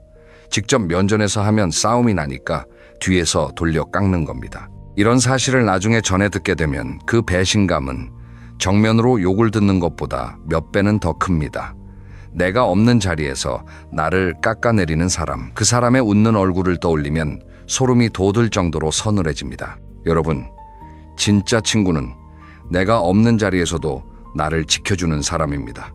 직접 면전에서 하면 싸움이 나니까 뒤에서 돌려 깎는 겁니다. 이런 사실을 나중에 전해 듣게 되면 그 배신감은 정면으로 욕을 듣는 것보다 몇 배는 더 큽니다. 내가 없는 자리에서 나를 깎아내리는 사람, 그 사람의 웃는 얼굴을 떠올리면 소름이 돋을 정도로 서늘해집니다. 여러분, 진짜 친구는 내가 없는 자리에서도 나를 지켜주는 사람입니다.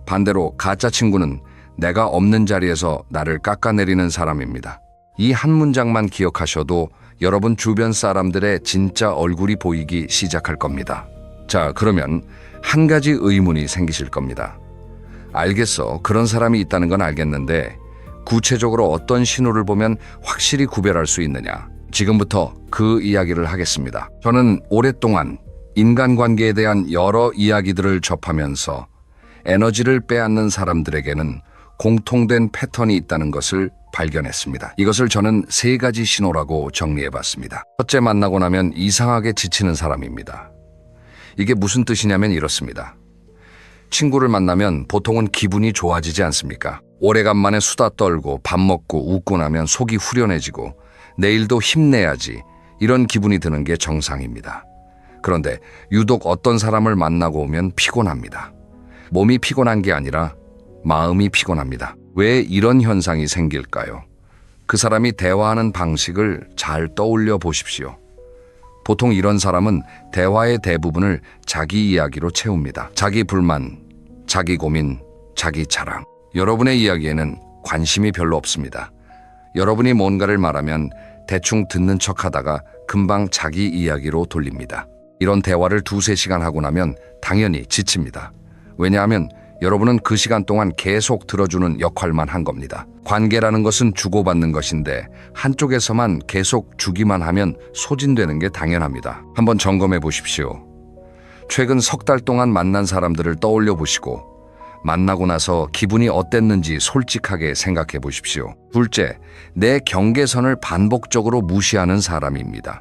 반대로 가짜 친구는 내가 없는 자리에서 나를 깎아내리는 사람입니다. 이 한 문장만 기억하셔도 여러분 주변 사람들의 진짜 얼굴이 보이기 시작할 겁니다. 자, 그러면 한 가지 의문이 생기실 겁니다. 알겠어. 그런 사람이 있다는 건 알겠는데 구체적으로 어떤 신호를 보면 확실히 구별할 수 있느냐? 지금부터 그 이야기를 하겠습니다. 저는 오랫동안 인간관계에 대한 여러 이야기들을 접하면서 에너지를 빼앗는 사람들에게는 공통된 패턴이 있다는 것을 발견했습니다. 이것을 저는 3가지 신호라고 정리해봤습니다. 첫째, 만나고 나면 이상하게 지치는 사람입니다. 이게 무슨 뜻이냐면 이렇습니다. 친구를 만나면 보통은 기분이 좋아지지 않습니까? 오래간만에 수다 떨고 밥 먹고 웃고 나면 속이 후련해지고 내일도 힘내야지, 이런 기분이 드는 게 정상입니다. 그런데 유독 어떤 사람을 만나고 오면 피곤합니다. 몸이 피곤한 게 아니라 마음이 피곤합니다. 왜 이런 현상이 생길까요? 그 사람이 대화하는 방식을 잘 떠올려 보십시오. 보통 이런 사람은 대화의 대부분을 자기 이야기로 채웁니다. 자기 불만, 자기 고민, 자기 자랑. 여러분의 이야기에는 관심이 별로 없습니다. 여러분이 뭔가를 말하면 대충 듣는 척하다가 금방 자기 이야기로 돌립니다. 이런 대화를 2-3시간 하고 나면 당연히 지칩니다. 왜냐하면 여러분은 그 시간 동안 계속 들어주는 역할만 한 겁니다. 관계라는 것은 주고받는 것인데 한쪽에서만 계속 주기만 하면 소진되는 게 당연합니다. 한번 점검해 보십시오. 최근 석 달 동안 만난 사람들을 떠올려 보시고 만나고 나서 기분이 어땠는지 솔직하게 생각해 보십시오. 둘째, 내 경계선을 반복적으로 무시하는 사람입니다.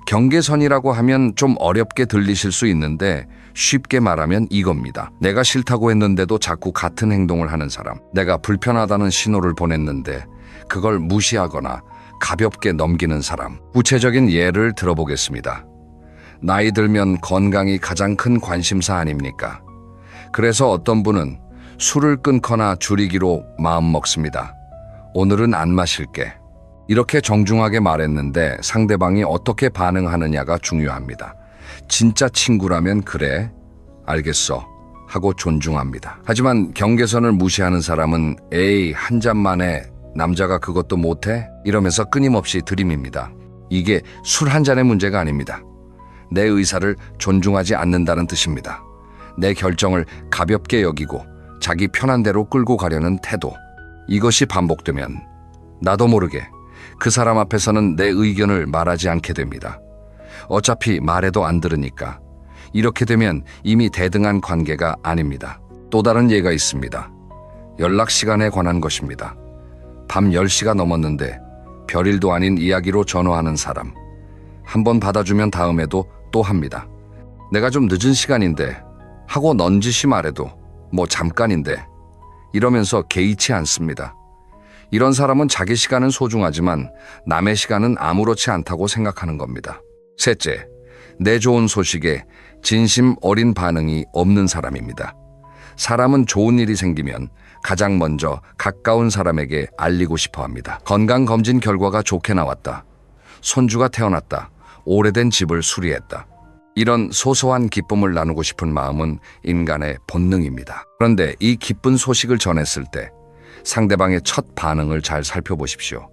경계선이라고 하면 좀 어렵게 들리실 수 있는데 쉽게 말하면 이겁니다. 내가 싫다고 했는데도 자꾸 같은 행동을 하는 사람. 내가 불편하다는 신호를 보냈는데 그걸 무시하거나 가볍게 넘기는 사람. 구체적인 예를 들어보겠습니다. 나이 들면 건강이 가장 큰 관심사 아닙니까? 그래서 어떤 분은 술을 끊거나 줄이기로 마음 먹습니다. 오늘은 안 마실게. 이렇게 정중하게 말했는데 상대방이 어떻게 반응하느냐가 중요합니다. 진짜 친구라면 그래, 알겠어 하고 존중합니다. 하지만 경계선을 무시하는 사람은 에이, 한 잔만에 남자가 그것도 못해? 이러면서 끊임없이 들이밉니다. 이게 술 한 잔의 문제가 아닙니다. 내 의사를 존중하지 않는다는 뜻입니다. 내 결정을 가볍게 여기고 자기 편한 대로 끌고 가려는 태도. 이것이 반복되면 나도 모르게 그 사람 앞에서는 내 의견을 말하지 않게 됩니다. 어차피 말해도 안 들으니까. 이렇게 되면 이미 대등한 관계가 아닙니다. 또 다른 예가 있습니다. 연락 시간에 관한 것입니다. 밤 10시가 넘었는데 별일도 아닌 이야기로 전화하는 사람. 한번 받아주면 다음에도 또 합니다. 내가 좀 늦은 시간인데 하고 넌지시 말해도 뭐 잠깐인데 이러면서 개의치 않습니다. 이런 사람은 자기 시간은 소중하지만 남의 시간은 아무렇지 않다고 생각하는 겁니다. 셋째, 내 좋은 소식에 진심 어린 반응이 없는 사람입니다. 사람은 좋은 일이 생기면 가장 먼저 가까운 사람에게 알리고 싶어 합니다. 건강검진 결과가 좋게 나왔다. 손주가 태어났다. 오래된 집을 수리했다. 이런 소소한 기쁨을 나누고 싶은 마음은 인간의 본능입니다. 그런데 이 기쁜 소식을 전했을 때 상대방의 첫 반응을 잘 살펴보십시오.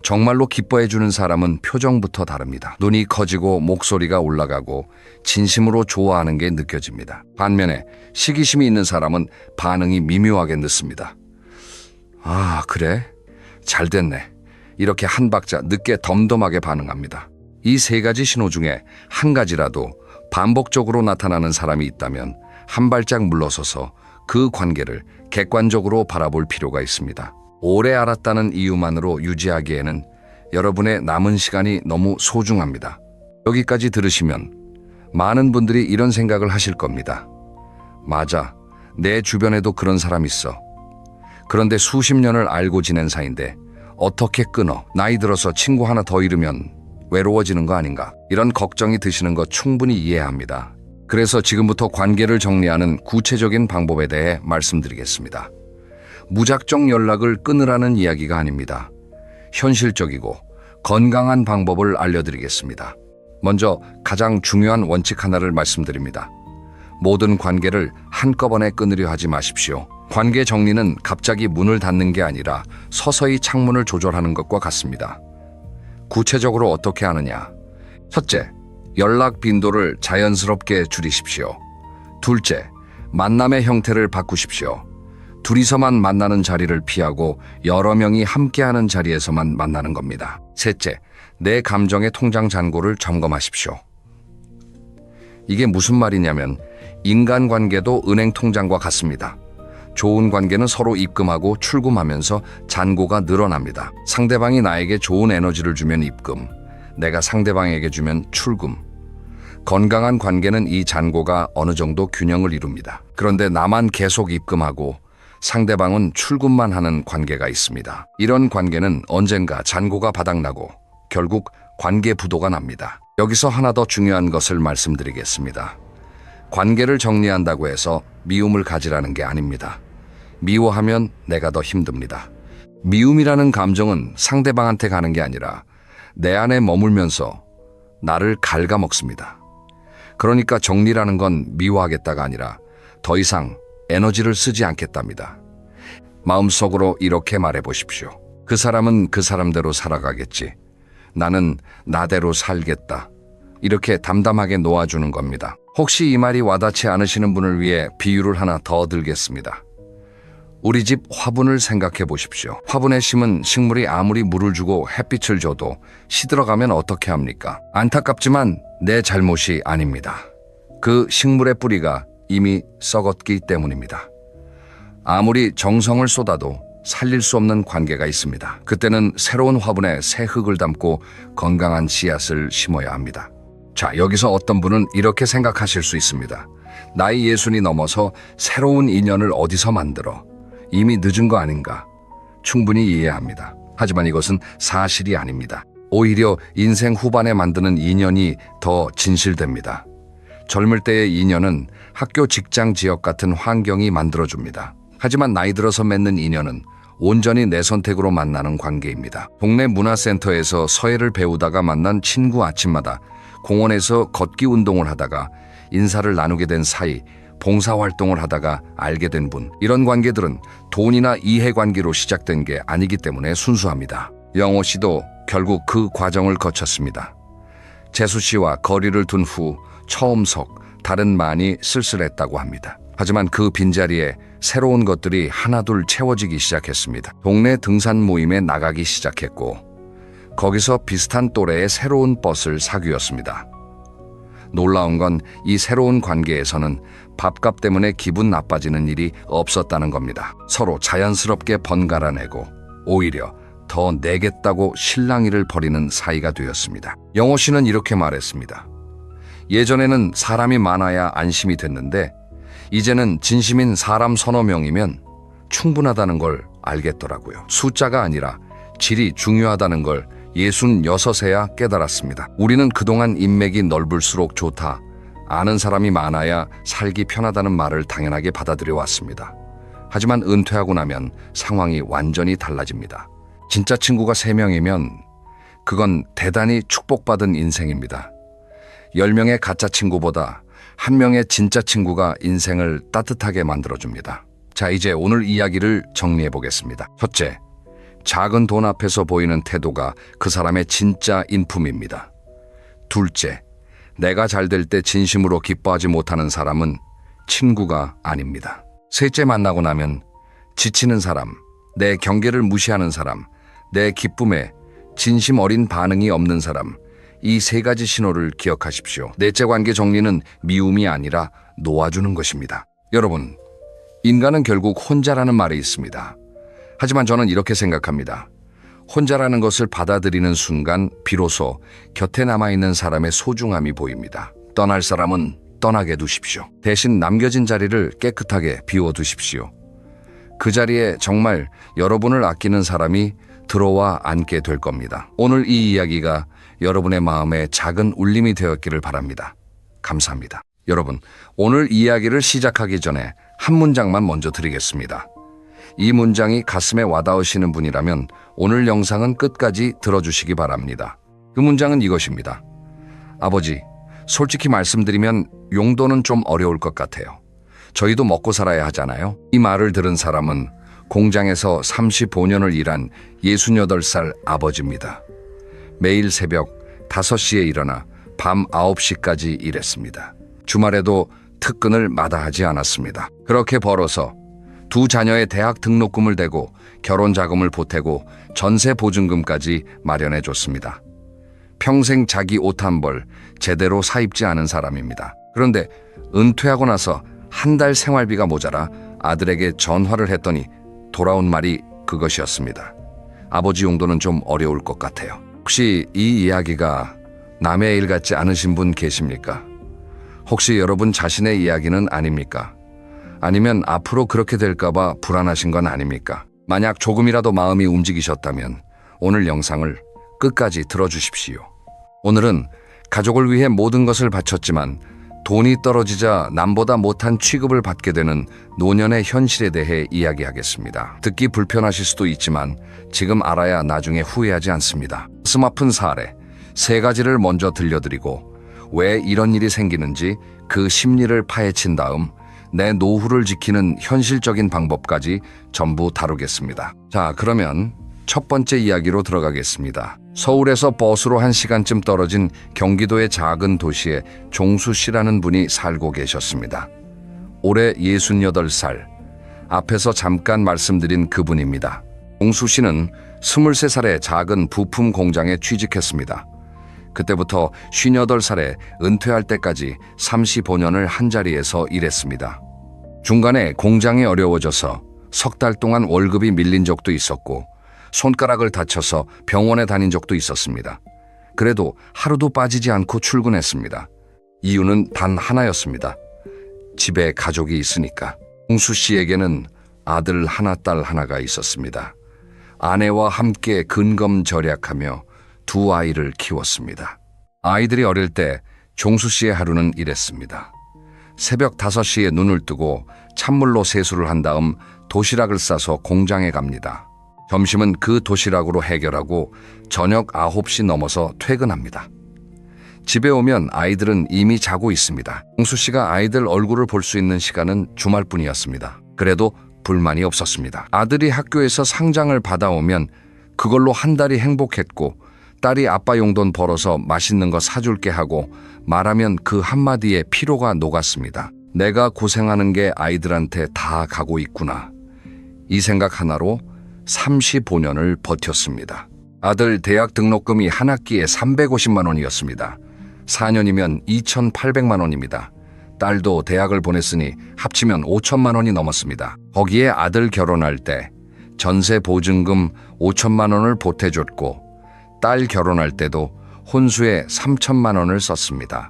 정말로 기뻐해주는 사람은 표정부터 다릅니다. 눈이 커지고 목소리가 올라가고 진심으로 좋아하는 게 느껴집니다. 반면에 시기심이 있는 사람은 반응이 미묘하게 늦습니다. 아, 그래? 잘 됐네. 이렇게 한 박자 늦게 덤덤하게 반응합니다. 이 3가지 신호 중에 한 가지라도 반복적으로 나타나는 사람이 있다면 한 발짝 물러서서 그 관계를 객관적으로 바라볼 필요가 있습니다. 오래 알았다는 이유만으로 유지하기에는 여러분의 남은 시간이 너무 소중합니다. 여기까지 들으시면 많은 분들이 이런 생각을 하실 겁니다. 맞아, 내 주변에도 그런 사람 있어. 그런데 수십 년을 알고 지낸 사이인데 어떻게 끊어? 나이 들어서 친구 하나 더 잃으면 외로워지는 거 아닌가? 이런 걱정이 드시는 거 충분히 이해합니다. 그래서 지금부터 관계를 정리하는 구체적인 방법에 대해 말씀드리겠습니다. 무작정 연락을 끊으라는 이야기가 아닙니다. 현실적이고 건강한 방법을 알려드리겠습니다. 먼저 가장 중요한 원칙 하나를 말씀드립니다. 모든 관계를 한꺼번에 끊으려 하지 마십시오. 관계 정리는 갑자기 문을 닫는 게 아니라 서서히 창문을 조절하는 것과 같습니다. 구체적으로 어떻게 하느냐? 첫째, 연락 빈도를 자연스럽게 줄이십시오. 둘째, 만남의 형태를 바꾸십시오. 둘이서만 만나는 자리를 피하고 여러 명이 함께하는 자리에서만 만나는 겁니다. 셋째, 내 감정의 통장 잔고를 점검하십시오. 이게 무슨 말이냐면 인간관계도 은행 통장과 같습니다. 좋은 관계는 서로 입금하고 출금하면서 잔고가 늘어납니다. 상대방이 나에게 좋은 에너지를 주면 입금, 내가 상대방에게 주면 출금. 건강한 관계는 이 잔고가 어느 정도 균형을 이룹니다. 그런데 나만 계속 입금하고 상대방은 출금만 하는 관계가 있습니다. 이런 관계는 언젠가 잔고가 바닥나고 결국 관계 부도가 납니다. 여기서 하나 더 중요한 것을 말씀드리겠습니다. 관계를 정리한다고 해서 미움을 가지라는 게 아닙니다. 미워하면 내가 더 힘듭니다. 미움이라는 감정은 상대방한테 가는 게 아니라 내 안에 머물면서 나를 갉아먹습니다. 그러니까 정리라는 건 미워하겠다가 아니라 더 이상 에너지를 쓰지 않겠답니다. 마음속으로 이렇게 말해보십시오. 그 사람은 그 사람대로 살아가겠지. 나는 나대로 살겠다. 이렇게 담담하게 놓아주는 겁니다. 혹시 이 말이 와닿지 않으시는 분을 위해 비유를 하나 더 들겠습니다. 우리 집 화분을 생각해 보십시오. 화분에 심은 식물이 아무리 물을 주고 햇빛을 줘도 시들어가면 어떻게 합니까? 안타깝지만 내 잘못이 아닙니다. 그 식물의 뿌리가 이미 썩었기 때문입니다. 아무리 정성을 쏟아도 살릴 수 없는 관계가 있습니다. 그때는 새로운 화분에 새 흙을 담고 건강한 씨앗을 심어야 합니다. 자, 여기서 어떤 분은 이렇게 생각하실 수 있습니다. 나이 60이 넘어서 새로운 인연을 어디서 만들어? 이미 늦은 거 아닌가? 충분히 이해합니다. 하지만 이것은 사실이 아닙니다. 오히려 인생 후반에 만드는 인연이 더 진실됩니다. 젊을 때의 인연은 학교, 직장, 지역 같은 환경이 만들어줍니다. 하지만 나이 들어서 맺는 인연은 온전히 내 선택으로 만나는 관계입니다. 동네 문화센터에서 서예를 배우다가 만난 친구, 아침마다 공원에서 걷기 운동을 하다가 인사를 나누게 된 사이, 봉사활동을 하다가 알게 된 분, 이런 관계들은 돈이나 이해관계로 시작된 게 아니기 때문에 순수합니다. 영호 씨도 결국 그 과정을 거쳤습니다. 재수 씨와 거리를 둔 후 처음 속 다른 많이 쓸쓸했다고 합니다. 하지만 그 빈자리에 새로운 것들이 하나둘 채워지기 시작했습니다. 동네 등산 모임에 나가기 시작했고 거기서 비슷한 또래의 새로운 버스를 사귀었습니다. 놀라운 건 이 새로운 관계에서는 밥값 때문에 기분 나빠지는 일이 없었다는 겁니다. 서로 자연스럽게 번갈아 내고 오히려 더 내겠다고 실랑이를 벌이는 사이가 되었습니다. 영호 씨는 이렇게 말했습니다. 예전에는 사람이 많아야 안심이 됐는데 이제는 진심인 사람 서너 명이면 충분하다는 걸 알겠더라고요. 숫자가 아니라 질이 중요하다는 걸 66에야 깨달았습니다. 우리는 그동안 인맥이 넓을수록 좋다, 아는 사람이 많아야 살기 편하다는 말을 당연하게 받아들여 왔습니다. 하지만 은퇴하고 나면 상황이 완전히 달라집니다. 진짜 친구가 3명이면 그건 대단히 축복받은 인생입니다. 10명의 가짜 친구보다 1명의 진짜 친구가 인생을 따뜻하게 만들어줍니다. 자, 이제 오늘 이야기를 정리해 보겠습니다. 첫째, 작은 돈 앞에서 보이는 태도가 그 사람의 진짜 인품입니다. 둘째, 내가 잘 될 때 진심으로 기뻐하지 못하는 사람은 친구가 아닙니다. 셋째, 만나고 나면 지치는 사람, 내 경계를 무시하는 사람, 내 기쁨에 진심 어린 반응이 없는 사람, 이 3가지 신호를 기억하십시오. 넷째, 관계 정리는 미움이 아니라 놓아주는 것입니다. 여러분, 인간은 결국 혼자라는 말이 있습니다. 하지만 저는 이렇게 생각합니다. 혼자라는 것을 받아들이는 순간 비로소 곁에 남아있는 사람의 소중함이 보입니다. 떠날 사람은 떠나게 두십시오. 대신 남겨진 자리를 깨끗하게 비워두십시오. 그 자리에 정말 여러분을 아끼는 사람이 들어와 앉게 될 겁니다. 오늘 이 이야기가 여러분의 마음에 작은 울림이 되었기를 바랍니다. 감사합니다. 여러분, 오늘 이야기를 시작하기 전에 한 문장만 먼저 드리겠습니다. 이 문장이 가슴에 와닿으시는 분이라면 오늘 영상은 끝까지 들어주시기 바랍니다. 그 문장은 이것입니다. 아버지, 솔직히 말씀드리면 용도는 좀 어려울 것 같아요. 저희도 먹고 살아야 하잖아요. 이 말을 들은 사람은 공장에서 35년을 일한 68살 아버지입니다. 매일 새벽 5시에 일어나 밤 9시까지 일했습니다. 주말에도 특근을 마다하지 않았습니다. 그렇게 벌어서 2 자녀의 대학 등록금을 대고 결혼 자금을 보태고 전세 보증금까지 마련해 줬습니다. 평생 자기 옷 한 벌 제대로 사입지 않은 사람입니다. 그런데 은퇴하고 나서 한 달 생활비가 모자라 아들에게 전화를 했더니 돌아온 말이 그것이었습니다. 아버지 용도는 좀 어려울 것 같아요. 혹시 이 이야기가 남의 일 같지 않으신 분 계십니까? 혹시 여러분 자신의 이야기는 아닙니까? 아니면 앞으로 그렇게 될까봐 불안하신 건 아닙니까? 만약 조금이라도 마음이 움직이셨다면 오늘 영상을 끝까지 들어주십시오. 오늘은 가족을 위해 모든 것을 바쳤지만 돈이 떨어지자 남보다 못한 취급을 받게 되는 노년의 현실에 대해 이야기하겠습니다. 듣기 불편하실 수도 있지만 지금 알아야 나중에 후회하지 않습니다. 가슴 아픈 사례 3가지를 먼저 들려드리고 왜 이런 일이 생기는지 그 심리를 파헤친 다음 내 노후를 지키는 현실적인 방법까지 전부 다루겠습니다. 자, 그러면 첫 번째 이야기로 들어가겠습니다. 서울에서 버스로 1시간쯤 떨어진 경기도의 작은 도시에 종수 씨라는 분이 살고 계셨습니다. 올해 68살. 앞에서 잠깐 말씀드린 그분입니다. 종수 씨는 23살에 작은 부품 공장에 취직했습니다. 그때부터 58살에 은퇴할 때까지 35년을 한자리에서 일했습니다. 중간에 공장이 어려워져서 석 달 동안 월급이 밀린 적도 있었고 손가락을 다쳐서 병원에 다닌 적도 있었습니다. 그래도 하루도 빠지지 않고 출근했습니다. 이유는 단 하나였습니다. 집에 가족이 있으니까. 종수 씨에게는 아들 하나, 딸 하나가 있었습니다. 아내와 함께 근검절약하며 2 아이를 키웠습니다. 아이들이 어릴 때 종수 씨의 하루는 이랬습니다. 새벽 5시에 눈을 뜨고 찬물로 세수를 한 다음 도시락을 싸서 공장에 갑니다. 점심은 그 도시락으로 해결하고 저녁 9시 넘어서 퇴근합니다. 집에 오면 아이들은 이미 자고 있습니다. 종수 씨가 아이들 얼굴을 볼 수 있는 시간은 주말뿐이었습니다. 그래도 불만이 없었습니다. 아들이 학교에서 상장을 받아오면 그걸로 한 달이 행복했고 딸이 아빠 용돈 벌어서 맛있는 거 사줄게 하고 말하면 그 한마디에 피로가 녹았습니다. 내가 고생하는 게 아이들한테 다 가고 있구나. 이 생각 하나로 35년을 버텼습니다. 아들 대학 등록금이 한 학기에 350만 원이었습니다. 4년이면 2,800만 원입니다. 딸도 대학을 보냈으니 합치면 5천만 원이 넘었습니다. 거기에 아들 결혼할 때 전세 보증금 5천만 원을 보태줬고 딸 결혼할 때도 혼수에 3천만 원을 썼습니다.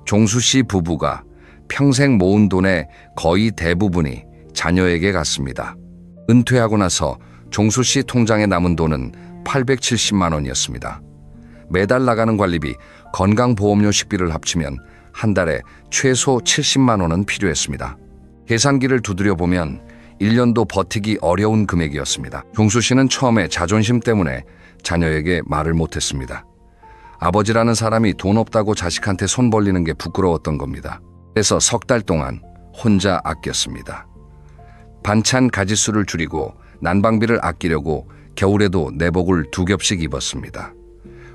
종수 씨 부부가 평생 모은 돈의 거의 대부분이 자녀에게 갔습니다. 은퇴하고 나서 종수 씨 통장에 남은 돈은 870만 원이었습니다. 매달 나가는 관리비, 건강보험료 식비를 합치면 한 달에 최소 70만 원은 필요했습니다. 계산기를 두드려 보면 1년도 버티기 어려운 금액이었습니다. 종수 씨는 처음에 자존심 때문에 자녀에게 말을 못했습니다. 아버지라는 사람이 돈 없다고 자식한테 손 벌리는 게 부끄러웠던 겁니다. 그래서 석 달 동안 혼자 아꼈습니다. 반찬 가짓수를 줄이고 난방비를 아끼려고 겨울에도 내복을 2겹씩 입었습니다.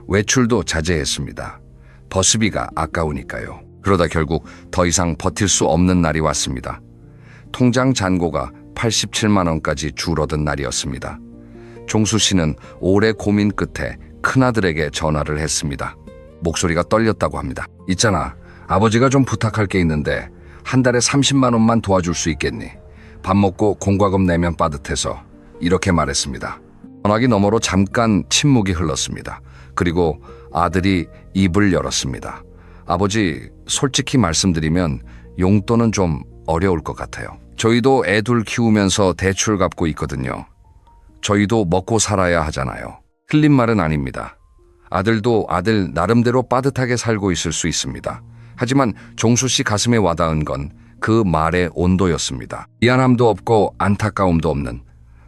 외출도 자제했습니다. 버스비가 아까우니까요. 그러다 결국 더 이상 버틸 수 없는 날이 왔습니다. 통장 잔고가 87만 원까지 줄어든 날이었습니다. 종수 씨는 오래 고민 끝에 큰아들에게 전화를 했습니다. 목소리가 떨렸다고 합니다. 있잖아, 아버지가 좀 부탁할 게 있는데 한 달에 30만 원만 도와줄 수 있겠니? 밥 먹고 공과금 내면 빠듯해서. 이렇게 말했습니다. 전화기 너머로 잠깐 침묵이 흘렀습니다. 그리고 아들이 입을 열었습니다. 아버지, 솔직히 말씀드리면 용돈은 좀 어려울 것 같아요. 저희도 애 둘 키우면서 대출 갚고 있거든요. 저희도 먹고 살아야 하잖아요. 틀린 말은 아닙니다. 아들도 아들 나름대로 빠듯하게 살고 있을 수 있습니다. 하지만 종수 씨 가슴에 와닿은 건 그 말의 온도였습니다. 미안함도 없고 안타까움도 없는,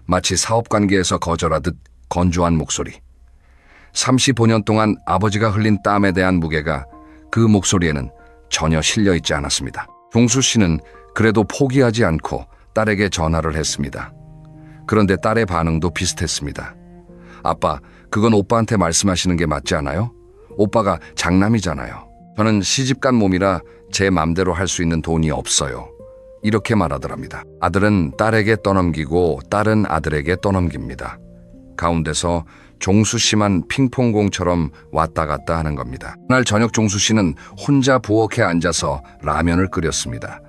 마치 사업관계에서 거절하듯 건조한 목소리. 35년 동안 아버지가 흘린 땀에 대한 무게가 그 목소리에는 전혀 실려 있지 않았습니다. 종수 씨는 그래도 포기하지 않고 딸에게 전화를 했습니다. 그런데 딸의 반응도 비슷했습니다. 아빠, 그건 오빠한테 말씀하시는 게 맞지 않아요? 오빠가 장남이잖아요. 저는 시집간 몸이라 제 맘대로 할 수 있는 돈이 없어요. 이렇게 말하더랍니다. 아들은 딸에게 떠넘기고 딸은 아들에게 떠넘깁니다. 가운데서 종수 씨만 핑퐁공처럼 왔다 갔다 하는 겁니다. 그날 저녁 종수 씨는 혼자 부엌에 앉아서 라면을 끓였습니다.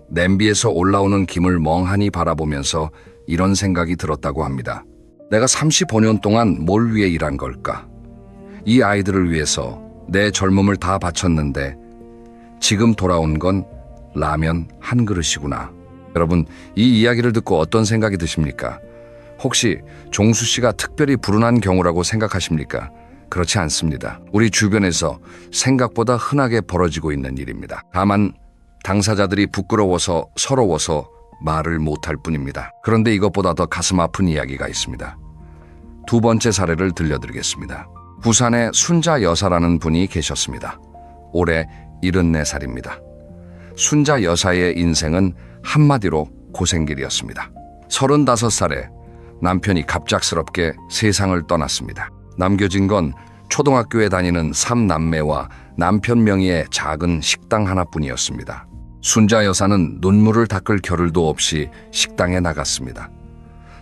냄비에서 올라오는 김을 멍하니 바라보면서 이런 생각이 들었다고 합니다. 내가 35년 동안 뭘 위해 일한 걸까? 이 아이들을 위해서 내 젊음을 다 바쳤는데 지금 돌아온 건 라면 한 그릇이구나. 여러분, 이 이야기를 듣고 어떤 생각이 드십니까? 혹시 종수 씨가 특별히 불운한 경우라고 생각하십니까? 그렇지 않습니다. 우리 주변에서 생각보다 흔하게 벌어지고 있는 일입니다. 다만 당사자들이 부끄러워서 서러워서 말을 못할 뿐입니다. 그런데 이것보다 더 가슴 아픈 이야기가 있습니다. 두 번째 사례를 들려드리겠습니다. 부산에 순자 여사라는 분이 계셨습니다. 올해 74살입니다. 순자 여사의 인생은 한마디로 고생길이었습니다. 35살에 남편이 갑작스럽게 세상을 떠났습니다. 남겨진 건 초등학교에 다니는 3남매와 남편 명의의 작은 식당 하나뿐이었습니다. 순자 여사는 눈물을 닦을 겨를도 없이 식당에 나갔습니다.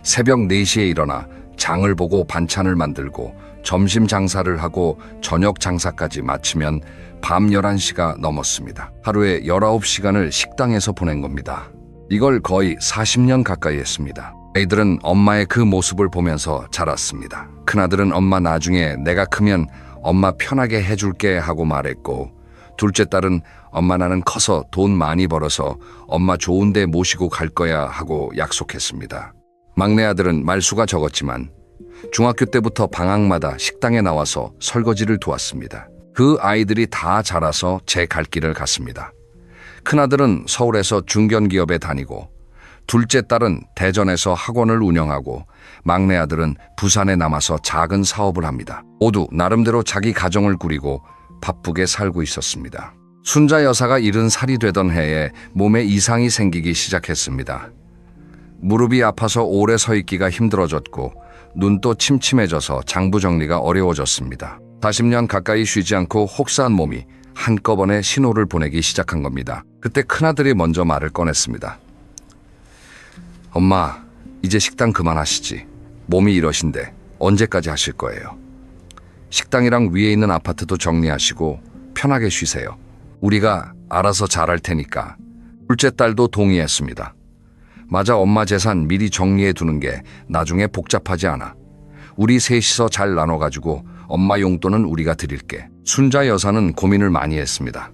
새벽 4시에 일어나 장을 보고 반찬을 만들고 점심 장사를 하고 저녁 장사까지 마치면 밤 11시가 넘었습니다. 하루에 19시간을 식당에서 보낸 겁니다. 이걸 거의 40년 가까이 했습니다. 아이들은 엄마의 그 모습을 보면서 자랐습니다. 큰아들은 엄마 나중에 내가 크면 엄마 편하게 해줄게 하고 말했고, 둘째 딸은 엄마 나는 커서 돈 많이 벌어서 엄마 좋은 데 모시고 갈 거야 하고 약속했습니다. 막내 아들은 말수가 적었지만 중학교 때부터 방학마다 식당에 나와서 설거지를 도왔습니다. 그 아이들이 다 자라서 제 갈 길을 갔습니다. 큰아들은 서울에서 중견기업에 다니고, 둘째 딸은 대전에서 학원을 운영하고, 막내 아들은 부산에 남아서 작은 사업을 합니다. 모두 나름대로 자기 가정을 꾸리고 바쁘게 살고 있었습니다. 순자 여사가 70살이 되던 해에 몸에 이상이 생기기 시작했습니다. 무릎이 아파서 오래 서 있기가 힘들어졌고, 눈도 침침해져서 장부 정리가 어려워졌습니다. 40년 가까이 쉬지 않고 혹사한 몸이 한꺼번에 신호를 보내기 시작한 겁니다. 그때 큰아들이 먼저 말을 꺼냈습니다. 엄마, 이제 식당 그만하시지. 몸이 이러신데 언제까지 하실 거예요? 식당이랑 위에 있는 아파트도 정리하시고 편하게 쉬세요. 우리가 알아서 잘할 테니까. 둘째 딸도 동의했습니다. 맞아, 엄마 재산 미리 정리해 두는 게 나중에 복잡하지 않아. 우리 셋이서 잘 나눠가지고 엄마 용돈은 우리가 드릴게. 순자 여사는 고민을 많이 했습니다.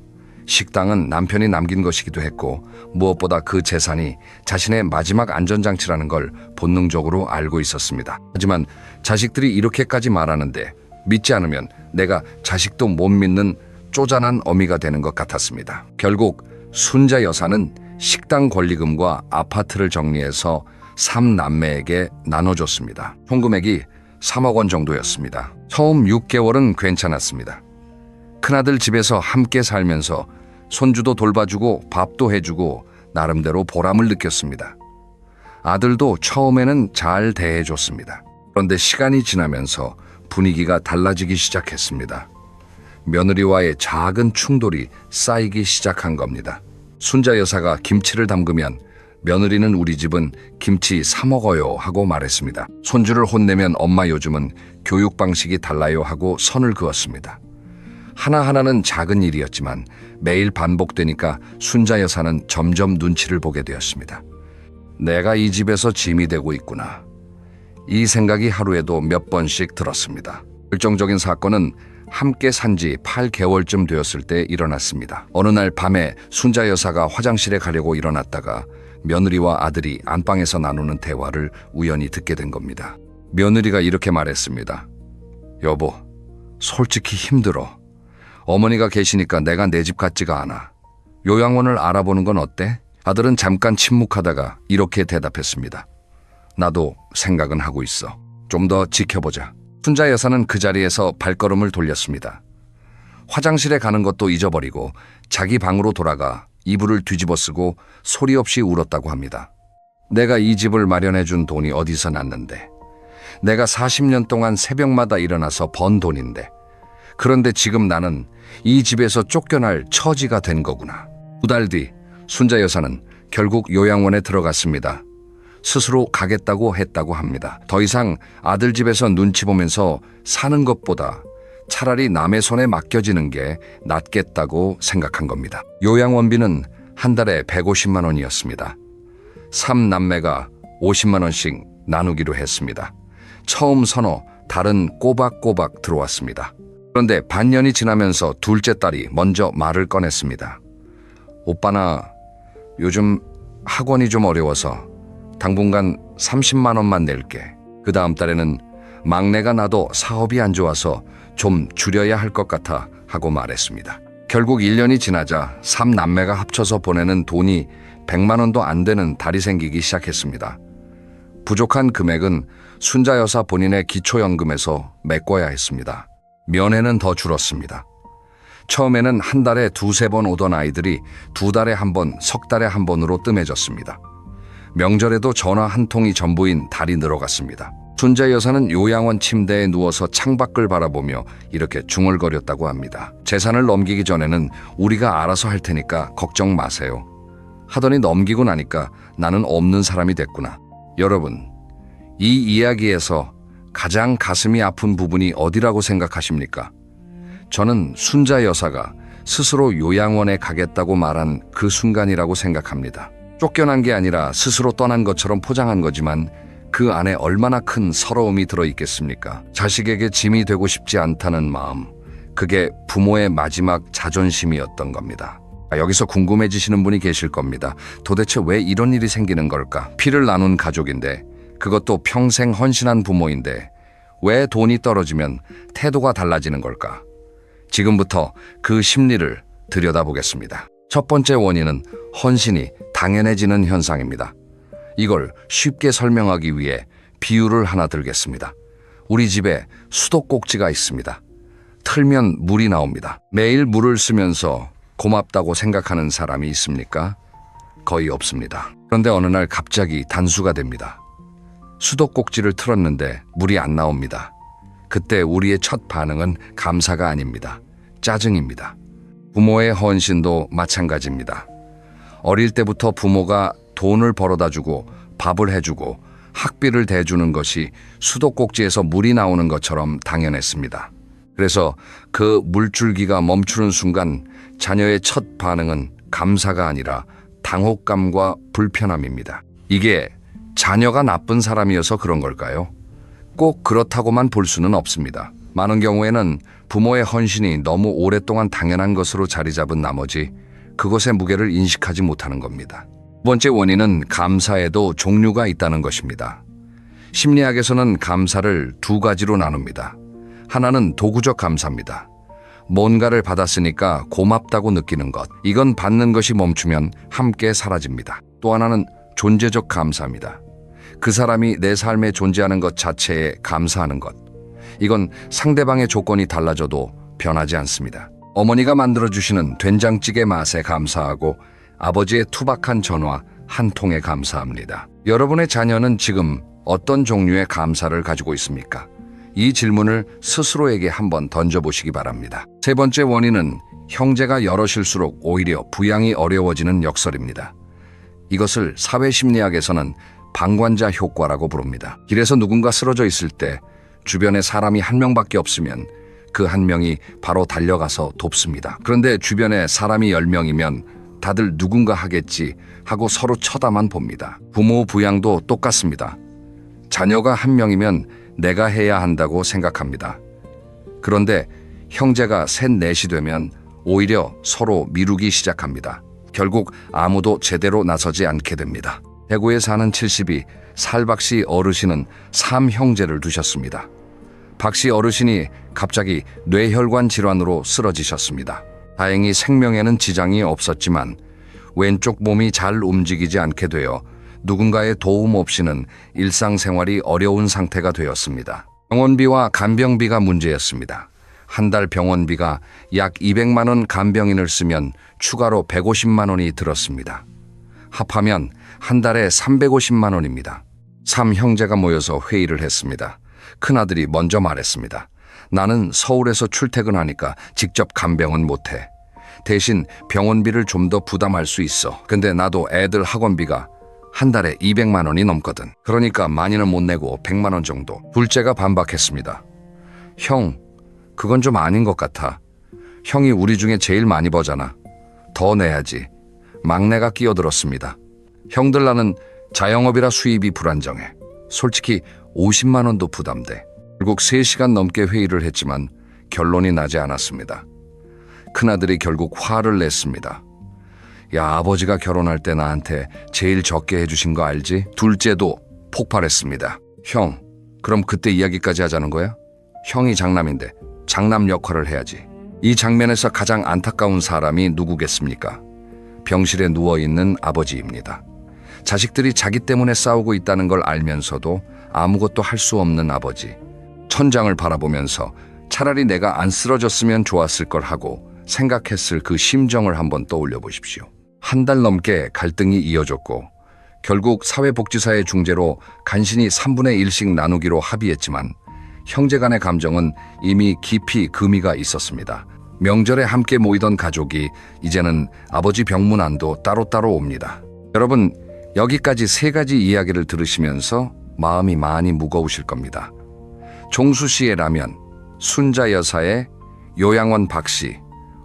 식당은 남편이 남긴 것이기도 했고, 무엇보다 그 재산이 자신의 마지막 안전장치라는 걸 본능적으로 알고 있었습니다. 하지만 자식들이 이렇게까지 말하는데 믿지 않으면 내가 자식도 못 믿는 쪼잔한 어미가 되는 것 같았습니다. 결국 순자 여사는 식당 권리금과 아파트를 정리해서 3남매에게 나눠줬습니다. 총 금액이 3억 원 정도였습니다. 처음 6개월은 괜찮았습니다. 큰아들 집에서 함께 살면서 손주도 돌봐주고 밥도 해주고 나름대로 보람을 느꼈습니다. 아들도 처음에는 잘 대해줬습니다. 그런데 시간이 지나면서 분위기가 달라지기 시작했습니다. 며느리와의 작은 충돌이 쌓이기 시작한 겁니다. 순자 여사가 김치를 담그면 며느리는 우리 집은 김치 사 먹어요 하고 말했습니다. 손주를 혼내면 엄마 요즘은 교육 방식이 달라요 하고 선을 그었습니다. 하나하나는 작은 일이었지만 매일 반복되니까 순자 여사는 점점 눈치를 보게 되었습니다. 내가 이 집에서 짐이 되고 있구나. 이 생각이 하루에도 몇 번씩 들었습니다. 결정적인 사건은 함께 산 지 8개월쯤 되었을 때 일어났습니다. 어느 날 밤에 순자 여사가 화장실에 가려고 일어났다가 며느리와 아들이 안방에서 나누는 대화를 우연히 듣게 된 겁니다. 며느리가 이렇게 말했습니다. 여보, 솔직히 힘들어. 어머니가 계시니까 내가 내 집 같지가 않아. 요양원을 알아보는 건 어때? 아들은 잠깐 침묵하다가 이렇게 대답했습니다. 나도 생각은 하고 있어. 좀 더 지켜보자. 순자 여사는 그 자리에서 발걸음을 돌렸습니다. 화장실에 가는 것도 잊어버리고 자기 방으로 돌아가 이불을 뒤집어 쓰고 소리 없이 울었다고 합니다. 내가 이 집을 마련해 준 돈이 어디서 났는데, 내가 40년 동안 새벽마다 일어나서 번 돈인데, 그런데 지금 나는 이 집에서 쫓겨날 처지가 된 거구나. 2달 뒤 순자 여사는 결국 요양원에 들어갔습니다. 스스로 가겠다고 했다고 합니다. 더 이상 아들 집에서 눈치 보면서 사는 것보다 차라리 남의 손에 맡겨지는 게 낫겠다고 생각한 겁니다. 요양원비는 한 달에 150만 원이었습니다. 3남매가 50만 원씩 나누기로 했습니다. 처음 서너 달은 꼬박꼬박 들어왔습니다. 그런데 반년이 지나면서 둘째 딸이 먼저 말을 꺼냈습니다. 오빠나 요즘 학원이 좀 어려워서 당분간 30만 원만 낼게. 그 다음 달에는 막내가 나도 사업이 안 좋아서 좀 줄여야 할 것 같아 하고 말했습니다. 결국 1년이 지나자 3남매가 합쳐서 보내는 돈이 100만 원도 안 되는 달이 생기기 시작했습니다. 부족한 금액은 순자 여사 본인의 기초연금에서 메꿔야 했습니다. 면회는 더 줄었습니다. 처음에는 한 달에 2-3번 오던 아이들이 2달에 한 번, 석 달에 한 번으로 뜸해졌습니다. 명절에도 전화 한 통이 전부인 달이 늘어갔습니다. 순자 여사는 요양원 침대에 누워서 창밖을 바라보며 이렇게 중얼거렸다고 합니다. 재산을 넘기기 전에는 우리가 알아서 할 테니까 걱정 마세요. 하더니 넘기고 나니까 나는 없는 사람이 됐구나. 여러분, 이 이야기에서 가장 가슴이 아픈 부분이 어디라고 생각하십니까? 저는 순자 여사가 스스로 요양원에 가겠다고 말한 그 순간이라고 생각합니다. 쫓겨난 게 아니라 스스로 떠난 것처럼 포장한 거지만 그 안에 얼마나 큰 서러움이 들어있겠습니까? 자식에게 짐이 되고 싶지 않다는 마음, 그게 부모의 마지막 자존심이었던 겁니다. 여기서 궁금해지시는 분이 계실 겁니다. 도대체 왜 이런 일이 생기는 걸까? 피를 나눈 가족인데, 그것도 평생 헌신한 부모인데 왜 돈이 떨어지면 태도가 달라지는 걸까? 지금부터 그 심리를 들여다보겠습니다. 첫 번째 원인은 헌신이 당연해지는 현상입니다. 이걸 쉽게 설명하기 위해 비유를 하나 들겠습니다. 우리 집에 수도꼭지가 있습니다. 틀면 물이 나옵니다. 매일 물을 쓰면서 고맙다고 생각하는 사람이 있습니까? 거의 없습니다. 그런데 어느 날 갑자기 단수가 됩니다. 수도꼭지를 틀었는데 물이 안 나옵니다. 그때 우리의 첫 반응은 감사가 아닙니다. 짜증입니다. 부모의 헌신도 마찬가지입니다. 어릴 때부터 부모가 돈을 벌어다 주고 밥을 해주고 학비를 대주는 것이 수도꼭지에서 물이 나오는 것처럼 당연했습니다. 그래서 그 물줄기가 멈추는 순간 자녀의 첫 반응은 감사가 아니라 당혹감과 불편함입니다. 이게 자녀가 나쁜 사람이어서 그런 걸까요? 꼭 그렇다고만 볼 수는 없습니다. 많은 경우에는 부모의 헌신이 너무 오랫동안 당연한 것으로 자리 잡은 나머지 그것의 무게를 인식하지 못하는 겁니다. 두 번째 원인은 감사에도 종류가 있다는 것입니다. 심리학에서는 감사를 두 가지로 나눕니다. 하나는 도구적 감사입니다. 뭔가를 받았으니까 고맙다고 느끼는 것. 이건 받는 것이 멈추면 함께 사라집니다. 또 하나는 존재적 감사입니다. 그 사람이 내 삶에 존재하는 것 자체에 감사하는 것. 이건 상대방의 조건이 달라져도 변하지 않습니다. 어머니가 만들어주시는 된장찌개 맛에 감사하고 아버지의 투박한 전화 한 통에 감사합니다. 여러분의 자녀는 지금 어떤 종류의 감사를 가지고 있습니까? 이 질문을 스스로에게 한번 던져보시기 바랍니다. 세 번째 원인은 형제가 여럿일수록 오히려 부양이 어려워지는 역설입니다. 이것을 사회심리학에서는 방관자 효과라고 부릅니다. 길에서 누군가 쓰러져 있을 때 주변에 사람이 한 명밖에 없으면 그 한 명이 바로 달려가서 돕습니다. 그런데 주변에 사람이 10명이면 다들 누군가 하겠지 하고 서로 쳐다만 봅니다. 부모 부양도 똑같습니다. 자녀가 한 명이면 내가 해야 한다고 생각합니다. 그런데 형제가 셋, 넷이 되면 오히려 서로 미루기 시작합니다. 결국 아무도 제대로 나서지 않게 됩니다. 대구에 사는 72 살박씨 어르신은 3형제를 두셨습니다. 박씨 어르신이 갑자기 뇌혈관 질환으로 쓰러지셨습니다. 다행히 생명에는 지장이 없었지만 왼쪽 몸이 잘 움직이지 않게 되어 누군가의 도움 없이는 일상생활이 어려운 상태가 되었습니다. 병원비와 간병비가 문제였습니다. 한 달 병원비가 약 200만 원, 간병인을 쓰면 추가로 150만 원이 들었습니다. 합하면 한 달에 350만 원입니다. 3형제가 모여서 회의를 했습니다. 큰아들이 먼저 말했습니다. 나는 서울에서 출퇴근하니까 직접 간병은 못해. 대신 병원비를 좀 더 부담할 수 있어. 근데 나도 애들 학원비가 한 달에 200만 원이 넘거든. 그러니까 많이는 못 내고 100만 원 정도. 둘째가 반박했습니다. 형, 그건 좀 아닌 것 같아. 형이 우리 중에 제일 많이 버잖아. 더 내야지. 막내가 끼어들었습니다. 형들 나는 자영업이라 수입이 불안정해. 솔직히 50만 원도 부담돼. 결국 3시간 넘게 회의를 했지만 결론이 나지 않았습니다. 큰아들이 결국 화를 냈습니다. 야, 아버지가 결혼할 때 나한테 제일 적게 해주신 거 알지? 둘째도 폭발했습니다. 형, 그럼 그때 이야기까지 하자는 거야? 형이 장남인데 장남 역할을 해야지. 이 장면에서 가장 안타까운 사람이 누구겠습니까? 병실에 누워있는 아버지입니다. 자식들이 자기 때문에 싸우고 있다는 걸 알면서도 아무것도 할 수 없는 아버지. 천장을 바라보면서 차라리 내가 안 쓰러졌으면 좋았을 걸 하고 생각했을 그 심정을 한번 떠올려 보십시오. 한 달 넘게 갈등이 이어졌고 결국 사회복지사의 중재로 간신히 3분의 1씩 나누기로 합의했지만 형제 간의 감정은 이미 깊이 금이가 있었습니다. 명절에 함께 모이던 가족이 이제는 아버지 병문안도 따로따로 옵니다. 여러분, 여기까지 세 가지 이야기를 들으시면서 마음이 많이 무거우실 겁니다. 종수 씨의 라면, 순자 여사의 요양원 박씨,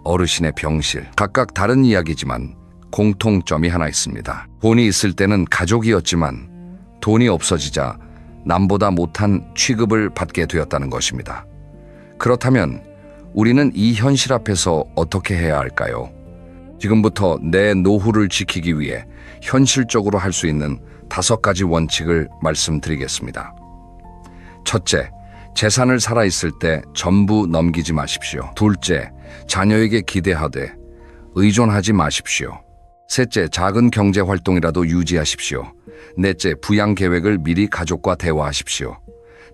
어르신의 병실. 각각 다른 이야기지만 공통점이 하나 있습니다. 돈이 있을 때는 가족이었지만 돈이 없어지자 남보다 못한 취급을 받게 되었다는 것입니다. 그렇다면 우리는 이 현실 앞에서 어떻게 해야 할까요? 지금부터 내 노후를 지키기 위해 현실적으로 할 수 있는 5가지 원칙을 말씀드리겠습니다. 첫째, 재산을 살아있을 때 전부 넘기지 마십시오. 둘째, 자녀에게 기대하되 의존하지 마십시오. 셋째, 작은 경제 활동이라도 유지하십시오. 넷째, 부양 계획을 미리 가족과 대화하십시오.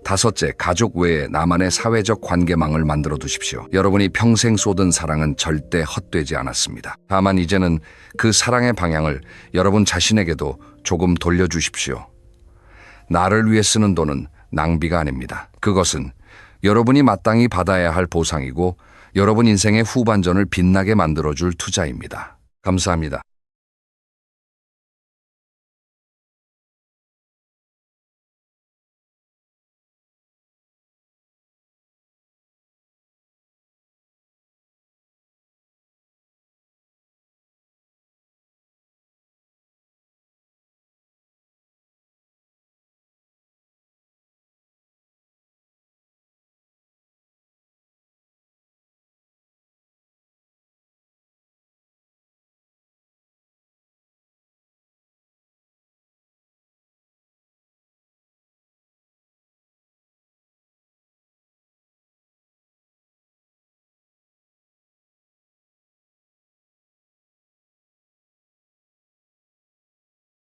다섯째, 가족 외에 나만의 사회적 관계망을 만들어 두십시오. 여러분이 평생 쏟은 사랑은 절대 헛되지 않았습니다. 다만 이제는 그 사랑의 방향을 여러분 자신에게도 조금 돌려주십시오. 나를 위해 쓰는 돈은 낭비가 아닙니다. 그것은 여러분이 마땅히 받아야 할 보상이고 여러분 인생의 후반전을 빛나게 만들어줄 투자입니다. 감사합니다.